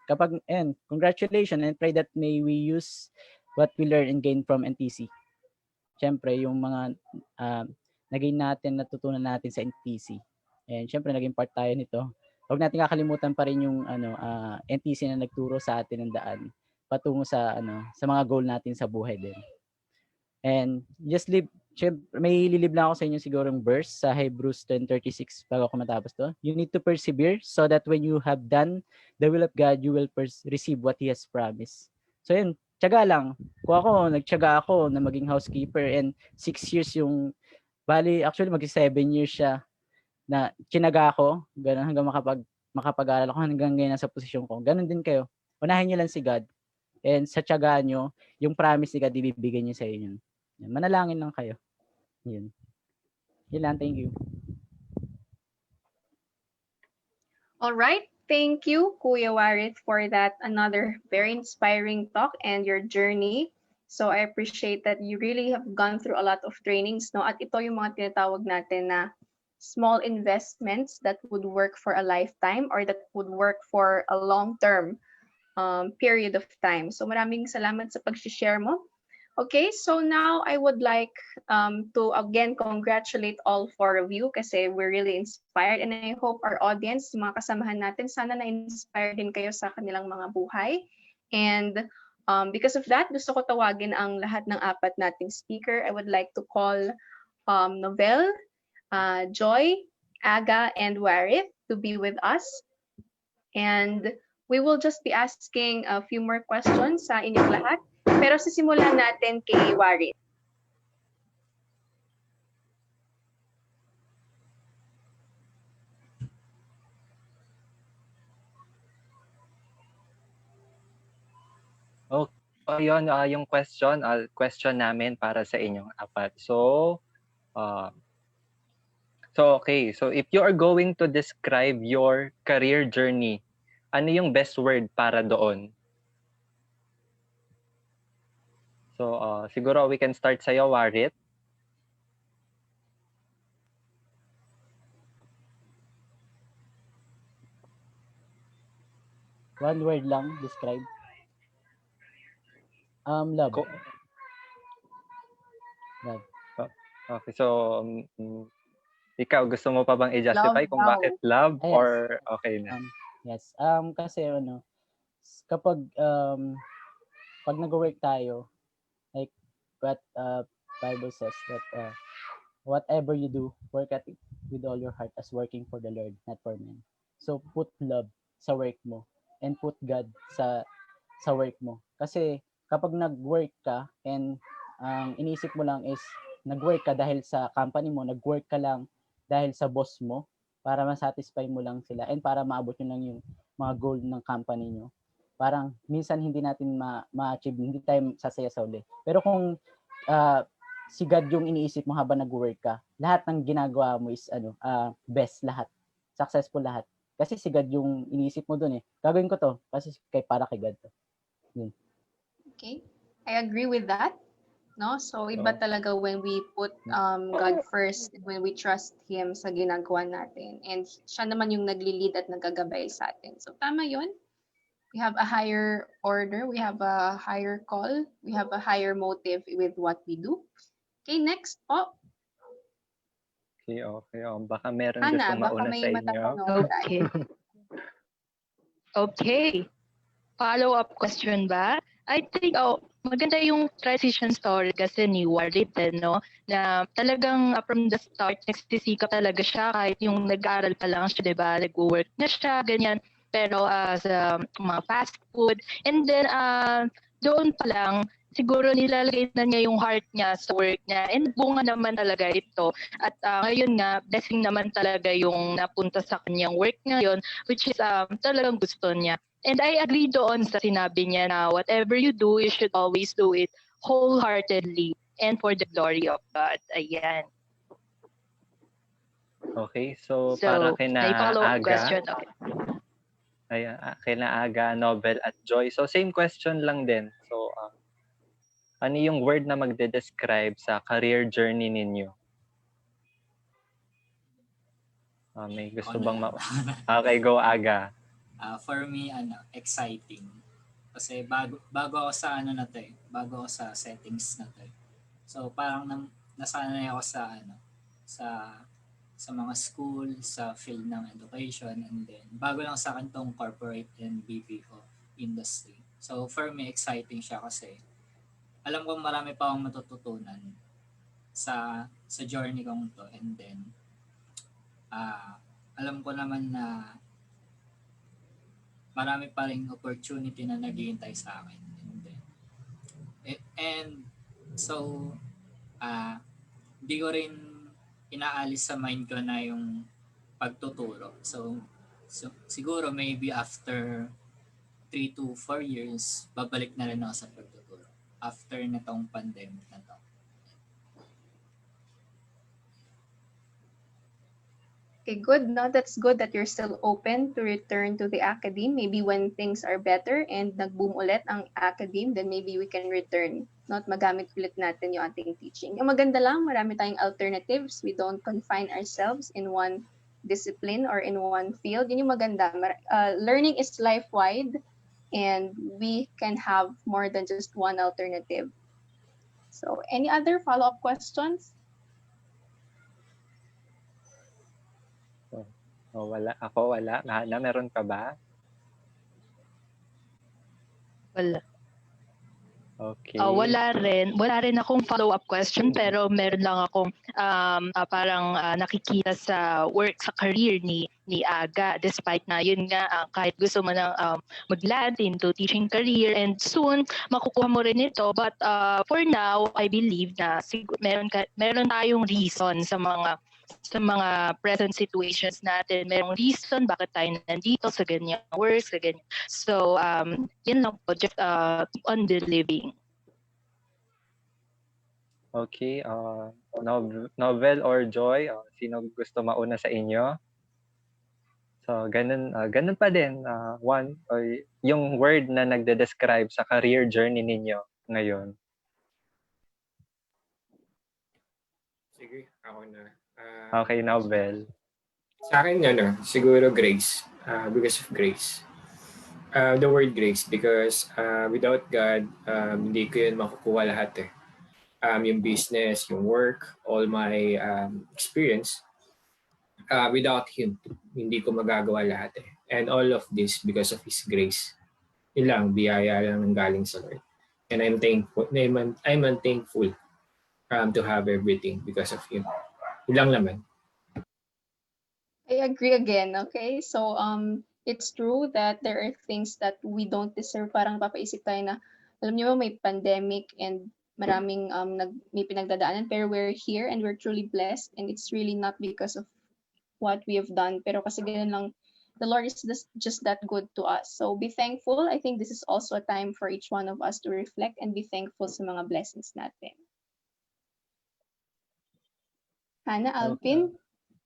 And congratulations, and pray that may we use what we learn and gain from NTC. Siyempre, yung mga natutunan natin sa NTC. And siyempre, naging part tayo nito. Huwag natin kakalimutan pa rin yung NTC na nagturo sa atin ng daan patungo sa mga goal natin sa buhay din. And just may lilib lang ako sa inyo siguro yung verse sa Hebrews 10:36 bago ako matapos to. You need to persevere so that when you have done the will of God, you will receive what He has promised. So yun, tiyaga lang. Nagtiyaga ako na maging housekeeper, and 6 years actually 7 years siya na tinaga ako, ganun, hanggang makapag-aral ako, hanggang ngayon nasa posisyon ko. Ganun din kayo. Unahin niyo lang si God, and sa tiyaga nyo, yung promise ni God, ibibigay niyo sa inyo. Manalangin lang kayo. Yun. Yun lang, thank you. All right. Thank you, Kuya Warith, for that another very inspiring talk and your journey. So I appreciate that you really have gone through a lot of trainings, no? At ito yung mga tinatawag natin na small investments that would work for a lifetime or that would work for a long-term period of time. So maraming salamat sa pag-share mo. Okay, so now I would like to again congratulate all 4 of you kasi we're really inspired, and I hope our audience, mga kasamahan natin, sana na-inspire din kayo sa kanilang mga buhay. And because of that, gusto ko tawagin ang lahat ng 4 nating speaker. I would like to call Novel, Joy, Aga, and Warith to be with us. And we will just be asking a few more questions sa inyong lahat. Pero sisimulan natin kay Warith. Okay. So, yun, yung question namin para sa inyong 4. Okay. So, if you are going to describe your career journey, ano yung best word para doon? So, siguro we can start sa'yo, Warith. One word lang, describe. Love. Love. Okay, so ikaw gusto mo pa bang i-justify Love kung daw. bakit love Yes. or okay na? Yes. Kasi kapag pag nag-work tayo, like what Bible says that whatever you do, work at it with all your heart as working for the Lord, not for men. So put love sa work mo and put God sa work mo. Kasi kapag nag-work ka and ang iniisip mo lang is nag-work ka dahil sa company mo, nag-work ka lang dahil sa boss mo para ma-satisfy mo lang sila and para maabot nyo lang yung mga goal ng company nyo. Parang minsan hindi natin ma-achieve, hindi tayo sasaya sa uli. Pero kung si God yung iniisip mo habang nag-work ka, lahat ng ginagawa mo is best lahat. Successful lahat. Kasi si God yung iniisip mo dun eh. Gagawin ko to kasi para kay God to. Yun. Okay, I agree with that. No, so iba talaga when we put God first, when we trust Him sa ginagawa natin, and siya naman yung nagli-lead at nagagabay sa atin. So tama yun. We have a higher order, we have a higher call, we have a higher motive with what we do. Okay, next po. Okay. Baka meron Ana, gustong baka mauna may sa inyo. matatanong tayo. Okay. Follow-up question ba? I think, maganda yung transition story kasi ni Warren, no? Na talagang from the start, nagsisikap talaga siya kahit yung nag-aaral pa lang siya, di ba? Nag-work na siya, ganyan. Pero sa mga fast food. And then, doon pa lang, siguro nilalagay na niya yung heart niya sa work niya. And bunga naman talaga ito. At ngayon nga, blessing naman talaga yung napunta sa kanyang work ngayon, which is talagang gusto niya. And I agree doon sa sinabi niya na whatever you do, you should always do it wholeheartedly and for the glory of God. Ayan. Okay, so para may follow-up Aga, question. Okay. ayan, kina Aga, Nobel at Joy. So same question lang din. So ano yung word na magde-describe sa career journey ninyo? May gusto bang Okay, go Aga. For me, exciting. Kasi bago ako sa bago ako sa settings na to. So parang nasanay ako sa mga school, sa field ng education, and then bago lang sa akin tong corporate and BPO industry. So for me, exciting siya kasi alam ko marami pa akong matututunan sa journey kong to, and then alam ko naman na marami pa ring opportunity na naghihintay sa akin. And so, di ko rin inaalis sa mind ko na yung pagtuturo. So siguro maybe after 3 to 4 years, babalik na rin ako sa pagtuturo. After nitong pandemic na to. Okay, good. No, that's good that you're still open to return to the academe. Maybe when things are better and nag-boom ulit ang academe, then maybe we can return. Not magamit ulit natin yung ating teaching. Yung maganda lang, marami tayong alternatives. We don't confine ourselves in one discipline or in one field. Yun yung maganda. Learning is life-wide and we can have more than just one alternative. So, any other follow-up questions? Wala. Ako wala. Hana, meron ka ba? Wala. Okay. Wala rin akong follow-up question, pero meron lang akong parang nakikita sa work, sa career ni Aga, despite na yun nga, kahit gusto mo na mag-land into teaching career and soon makukuha mo rin ito, but for now I believe na meron tayong reason sa mga present situations natin. Merong reason bakit tayo nandito sa ganyang work, sa ganyan. So yun lang po, just on the living. Okay, Novel or Joy, sino gusto mauna sa inyo? So, ganun pa din. One, yung word na nagde-describe sa career journey ninyo ngayon. Sige, ako na. Okay, Novel. Sa akin, siguro grace. Because of grace. The word grace, because without God, hindi ko yun makukuha lahat eh. yung business, yung work, all my experience. Without Him, hindi ko magagawa lahat eh. And all of this because of His grace. Yun lang, biyaya lang ng galing sa Lord. And I'm thankful, I'm thankful to have everything because of Him. Yun lang naman. I agree again, okay? So, it's true that there are things that we don't deserve. Parang papaisip tayo na, alam niyo may pandemic and maraming may pinagdadaanan, pero we're here and we're truly blessed, and it's really not because of what we have done, pero kasi ganun lang, the Lord is just that good to us. So be thankful. I think this is also a time for each one of us to reflect and be thankful sa mga blessings natin. Hannah, Alvin?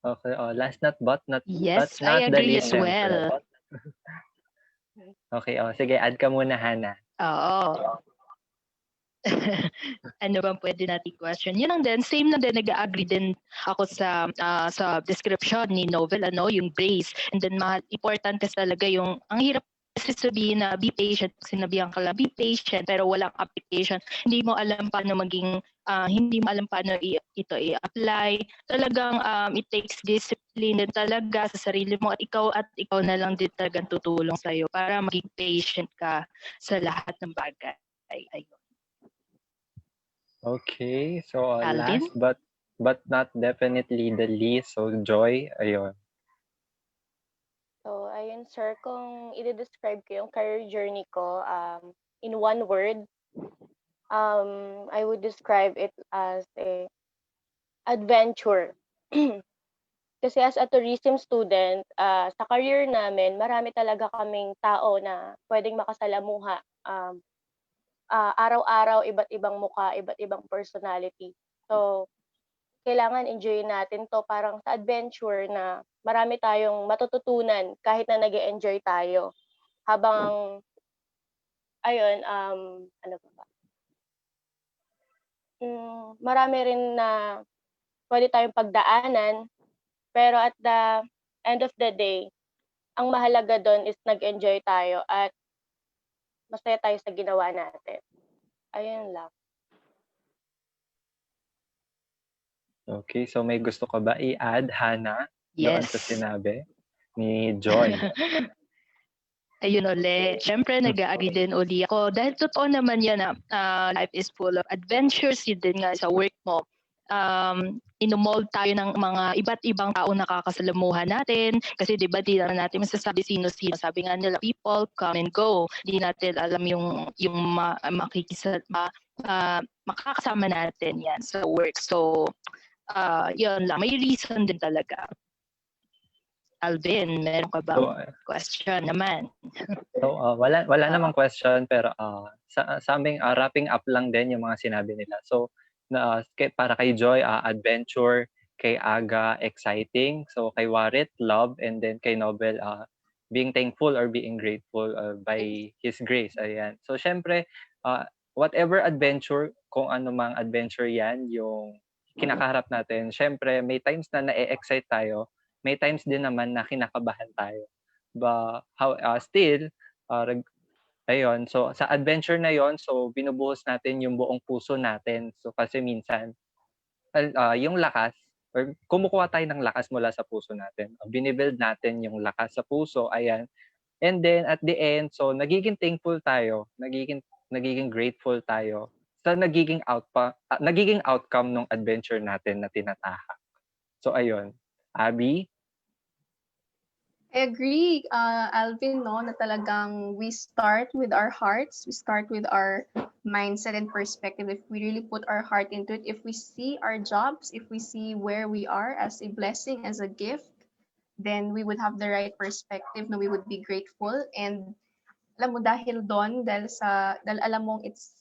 Okay, last but not Yes, but not I the agree least, as well. Okay, sige, add ka muna, Hannah. Oo. Ano bang pwede natin question? Yun lang din, same lang din, nag-agree din ako sa description ni Novel, yung grace. And then, important kasi talaga yung, ang hirap kasi sabihin na be patient, sinabihan ka lang, be patient, pero walang application. Hindi mo alam paano ito i-apply. Talagang it takes discipline din talaga sa sarili mo at ikaw na lang din talagang tutulong sa'yo para maging patient ka sa lahat ng bagay. Ayun. Okay, so Alvin? last but not definitely the least, so Joy, ayun. So, ayun sir, kung i-describe ko yung career journey ko in one word, I would describe it as a adventure. Kasi as a tourism student, sa career namin, marami talaga kaming tao na pwedeng makasalamuha. Araw-araw, iba't ibang mukha, iba't ibang personality. So, kailangan enjoyin natin to, parang sa adventure na marami tayong matututunan kahit na nag-e-enjoy tayo. Habang, ayun, ano ba? Marami rin na pwede tayong pagdaanan, pero at the end of the day, ang mahalaga doon is nag-enjoy tayo at masaya tayo sa ginawa natin. Ayun lang. Okay, so may gusto ka ba i-add, Hannah, doon sa Yes. sinabi ni Joy? Ayun ulit. Siyempre, nag-agree din uli ako. Dahil totoo naman yan na life is full of adventures. Yun din nga sa work mo. Inumold tayo ng mga iba't ibang tao nakakasalamuhan natin. Kasi di ba di naman natin masasabi sino-sino. Sabi nga nila, people come and go. Di natin alam yung makakasama natin yan sa work. So, yun lang. May reason din talaga. Alvin, meron ka bang question naman? So, wala namang question, pero sa aming wrapping up lang din yung mga sinabi nila. So, para kay Joy, adventure, kay Aga, exciting. So, kay Warit, love, and then kay Nobel, being thankful or being grateful by His grace. Ayan. So, syempre, whatever adventure, kung ano mang adventure yan, yung kinakaharap natin, syempre, may times na na-excite tayo, may times din naman na kinakabahan tayo. But still, ayun, so sa adventure na yon, so binubuhos natin yung buong puso natin. So kasi minsan, yung lakas, or kumukuha tayo ng lakas mula sa puso natin. Binibuild natin yung lakas sa puso, ayan. And then at the end, so nagiging thankful tayo, nagiging grateful tayo sa nagiging outcome ng adventure natin na tinatahak. So ayun, Abby? I agree, Alvin, no, na talagang we start with our hearts, we start with our mindset and perspective. If we really put our heart into it, if we see our jobs, if we see where we are as a blessing, as a gift, then we would have the right perspective, no, we would be grateful. And alam mo, dahil alam mong it's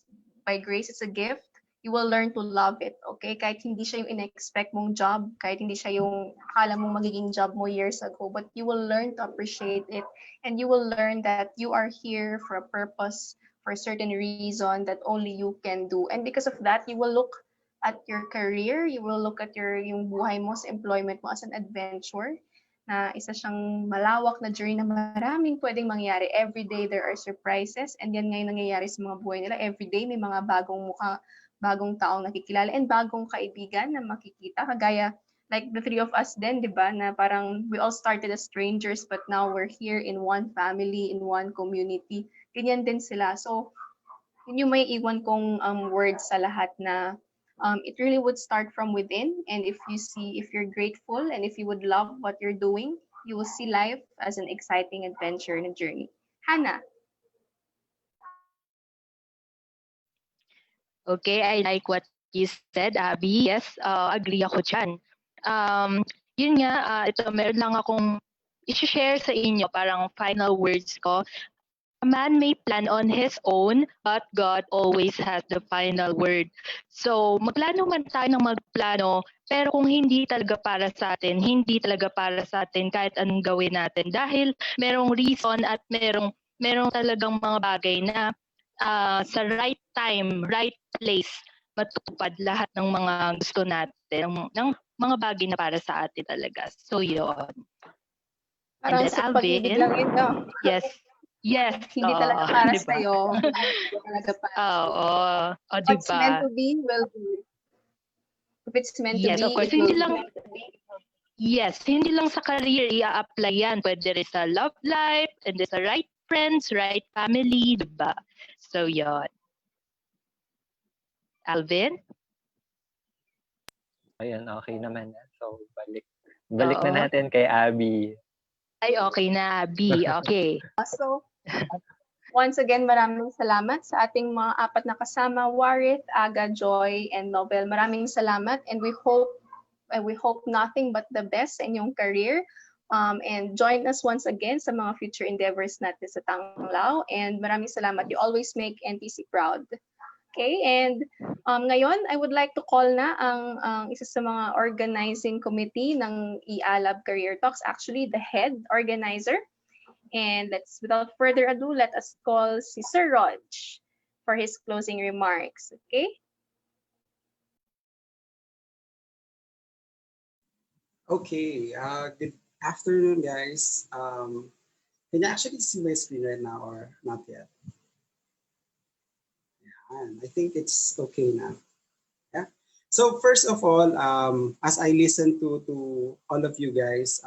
by grace, it's a gift, you will learn to love it, okay? Kahit hindi siya yung in-expect mong job, kahit hindi siya yung akala mong magiging job mo years ago, but you will learn to appreciate it, and you will learn that you are here for a purpose, for a certain reason that only you can do. And because of that, you will look at your career, you will look at yung buhay mo sa employment mo as an adventure, na isa siyang malawak na journey na maraming pwedeng mangyari. Every day there are surprises, and yan ngayon nangyayari sa mga buhay nila. Every day may mga bagong bagong taong nakikilala and bagong kaibigan na makikita. Kagaya like the three of us din, di ba, na parang we all started as strangers but now we're here in one family, in one community. Ganyan din sila. So, yun yung may iwan kong words sa lahat na it really would start from within. And if you're grateful and if you would love what you're doing, you will see life as an exciting adventure and a journey. Hannah. Okay, I like what you said, Abby. Yes, agree ako dyan. Yun nga, ito meron lang akong i-share sa inyo, parang final words ko. A man may plan on his own, but God always has the final word. So, magplano man tayo ng magplano, pero kung hindi talaga para sa atin, hindi talaga para sa atin kahit anong gawin natin. Dahil merong reason at merong talagang mga bagay na sa right time, right place, matutupad lahat ng mga gusto natin, ng mga bagay na para sa atin talaga. So, yun. Parang sa pag-ibig lang yun, no? Yes. Yes. Hindi talaga para diba? sa'yo. Hindi talaga para Oo. O, If it's meant diba? to be, will be. If it's meant to Yes, be, of course. it will Hindi be. lang, yes, hindi lang sa career i-apply yan. Pwede rin sa love life, and sa right friends, right family, diba? So, yun. Alvin? Ayun, okay naman. So, balik Oo. na natin kay Abby. Ay, okay na, Abby. Okay. So, once again, maraming salamat sa ating mga apat na kasama, Warith, Aga, Joy, and Nobel. Maraming salamat and we hope nothing but the best sa inyong career. And join us once again sa mga future endeavors natin sa Tanglaw. And maraming salamat. You always make NTC proud. Okay, and ngayon, I would like to call na ang isa sa mga organizing committee ng e-Alab Career Talks, actually the head organizer. And without further ado, let us call si Sir Rog for his closing remarks. Okay? Okay, good afternoon, guys. Can you actually see my screen right now or not yet? I think it's okay now. Yeah. So first of all, as I listen to all of you guys,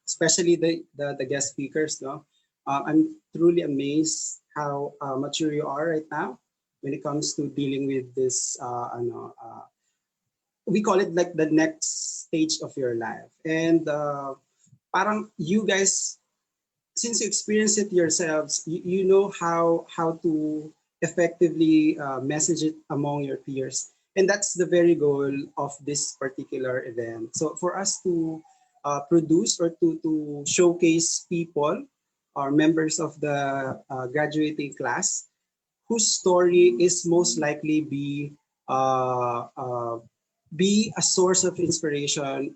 especially the guest speakers, no, I'm truly amazed how mature you are right now when it comes to dealing with this. We call it like the next stage of your life, and parang you guys, since you experience it yourselves, you know how to effectively message it among your peers. And that's the very goal of this particular event. So for us to produce or to showcase people or members of the graduating class whose story is most likely be a source of inspiration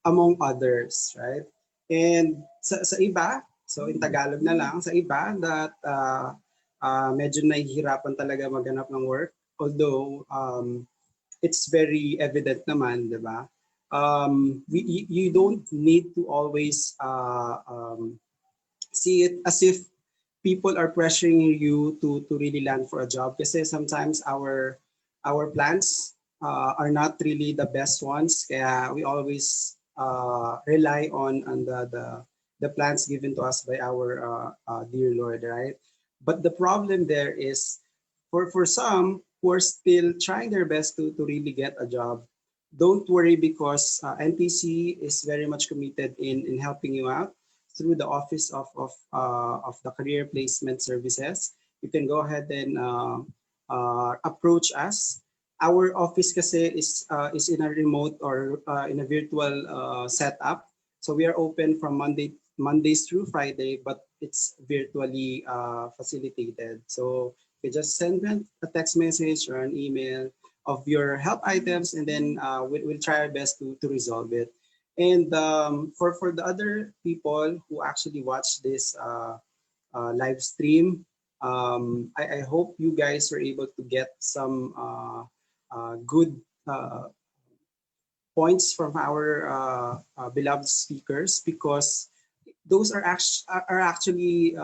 among others, right? And sa iba, so in Tagalog na lang, sa iba that medyo nahihirapan talaga maghanap ng work, although it's very evident naman, di ba? You don't need to always see it as if people are pressuring you to really land for a job, kasi sometimes our plans are not really the best ones, kaya we always rely on the plans given to us by our dear Lord, right? But the problem there is for some who are still trying their best to really get a job, don't worry, because NTC is very much committed in helping you out through the Office of the Career Placement Services. You can go ahead and approach us. Our office kasi is in a remote or in a virtual setup. So we are open from Mondays through Friday, but it's virtually facilitated. So you just send a text message or an email of your help items, and then we'll try our best to resolve it. And for the other people who actually watch this live stream, I hope you guys were able to get some good points from our beloved speakers, because those are actually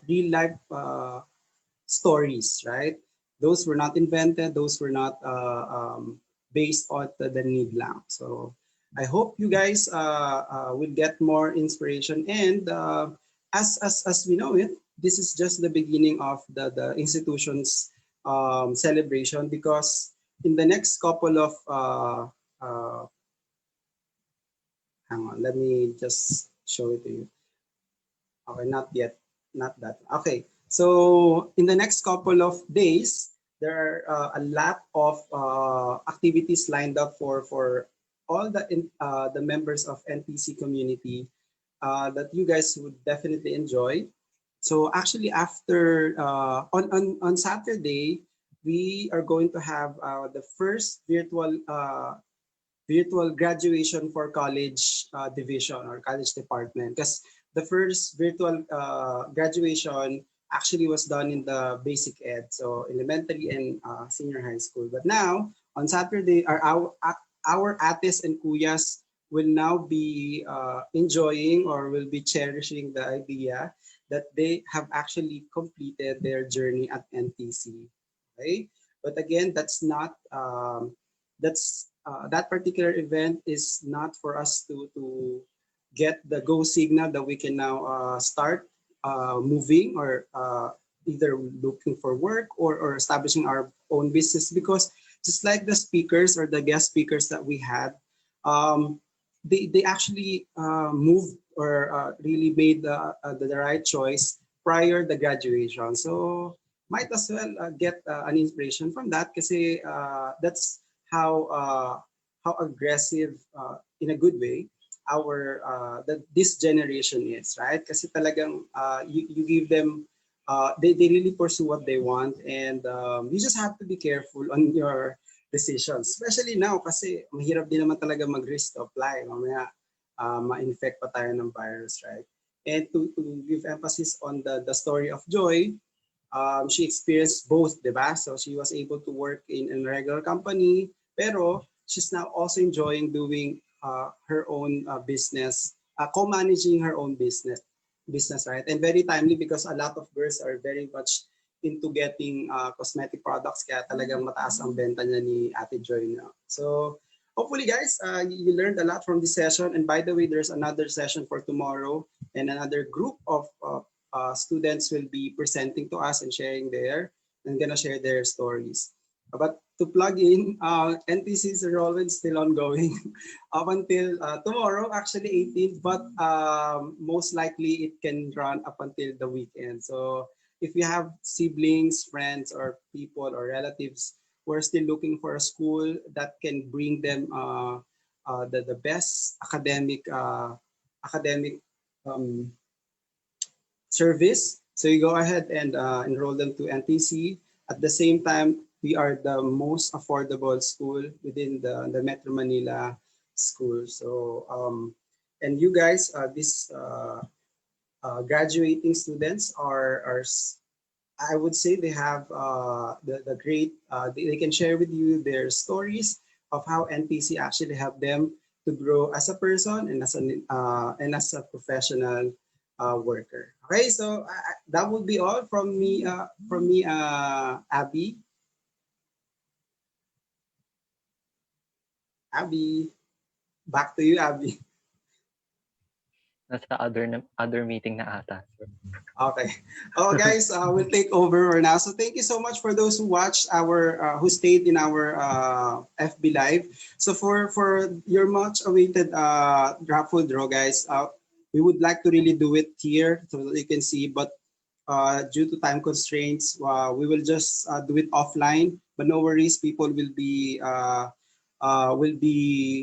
real life stories, right? those were not invented, those were not based on the need lang. So I hope you guys will get more inspiration. And as we know it, this is just the beginning of the institution's celebration, because in the next couple of hang on, let me just show it to you. Okay, not yet, not that. Okay, so in the next couple of days, there are a lot of activities lined up for all the members of NTC community that you guys would definitely enjoy. So actually, after on Saturday, we are going to have the first virtual graduation for college division or college department, because the first virtual graduation actually was done in the basic ed, so elementary and senior high school. But now on Saturday, our ates and kuyas will now be enjoying or will be cherishing the idea that they have actually completed their journey at NTC. Okay, but again, that particular event is not for us to get the go signal that we can now start moving or either looking for work or establishing our own business, because just like the speakers or the guest speakers that we had, they actually moved or really made the right choice prior the graduation. So might as well get an inspiration from that, kasi that's how aggressive in a good way our this generation is, right? Kasi talagang you give them they really pursue what they want, and you just have to be careful on your decisions, especially now kasi mahirap din naman talaga mag-risk to apply, mamaya ma-infect pa tayo ng virus, right? And to give emphasis on the story of Joy, she experienced both, di ba? So she was able to work in a regular company, pero she's now also enjoying doing her own business, co-managing her own business, right? And very timely, because a lot of girls are very much into getting cosmetic products, kaya talagang mataas ang benta niya ni Ate Joy now. So hopefully guys, you learned a lot from this session. And by the way, there's another session for tomorrow, and another group of students will be presenting to us and sharing and gonna share their stories. But to plug in, NTC's enrollment still ongoing up until tomorrow, actually 18th, but most likely it can run up until the weekend. So if you have siblings, friends, or people or relatives who are still looking for a school that can bring them the best academic service, so you go ahead and enroll them to NTC. At the same time, we are the most affordable school within the Metro Manila school. So and you guys, these graduating students are I would say they have the great, they can share with you their stories of how NTC actually helped them to grow as a person and as a professional worker. Okay, so that would be all from me, Abby. Abby, back to you, Abby. Nasa other meeting na ata. Okay. Oh, guys, we'll take over now. So thank you so much for those who watched who stayed in our FB Live. So for your much awaited raffle draw, guys, we would like to really do it here so that you can see, but due to time constraints, we will just do it offline. But no worries, people will be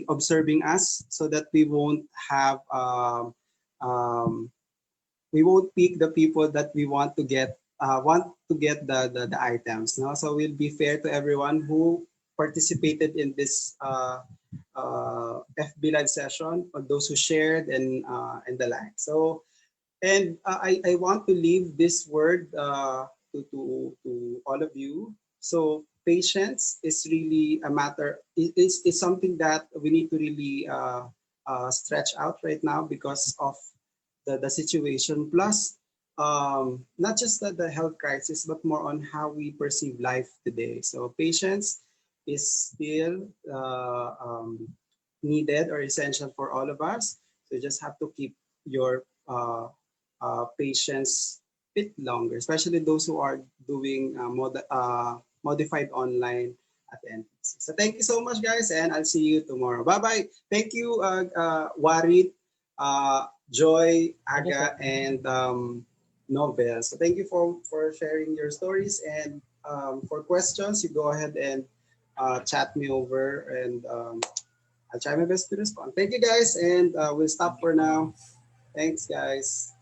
observing us so that we won't have we won't pick the people that we want to get the items. No, so we'll be fair to everyone who participated in this FB live session, or those who shared and the like. So, and I want to leave this word to all of you. So patience is really a matter. It's something that we need to really stretch out right now because of the situation. Plus, not just the health crisis, but more on how we perceive life today. So patience is still needed or essential for all of us. So you just have to keep your patience a bit longer, especially those who are doing modified online at the NTC. So thank you so much, guys, and I'll see you tomorrow. Bye-bye. Thank you, Warit, Joy, Aga, and Novel. So thank you for sharing your stories, and for questions, you go ahead and chat me over, and I'll try my best to respond. Thank you, guys, and we'll stop for now. Thanks, guys.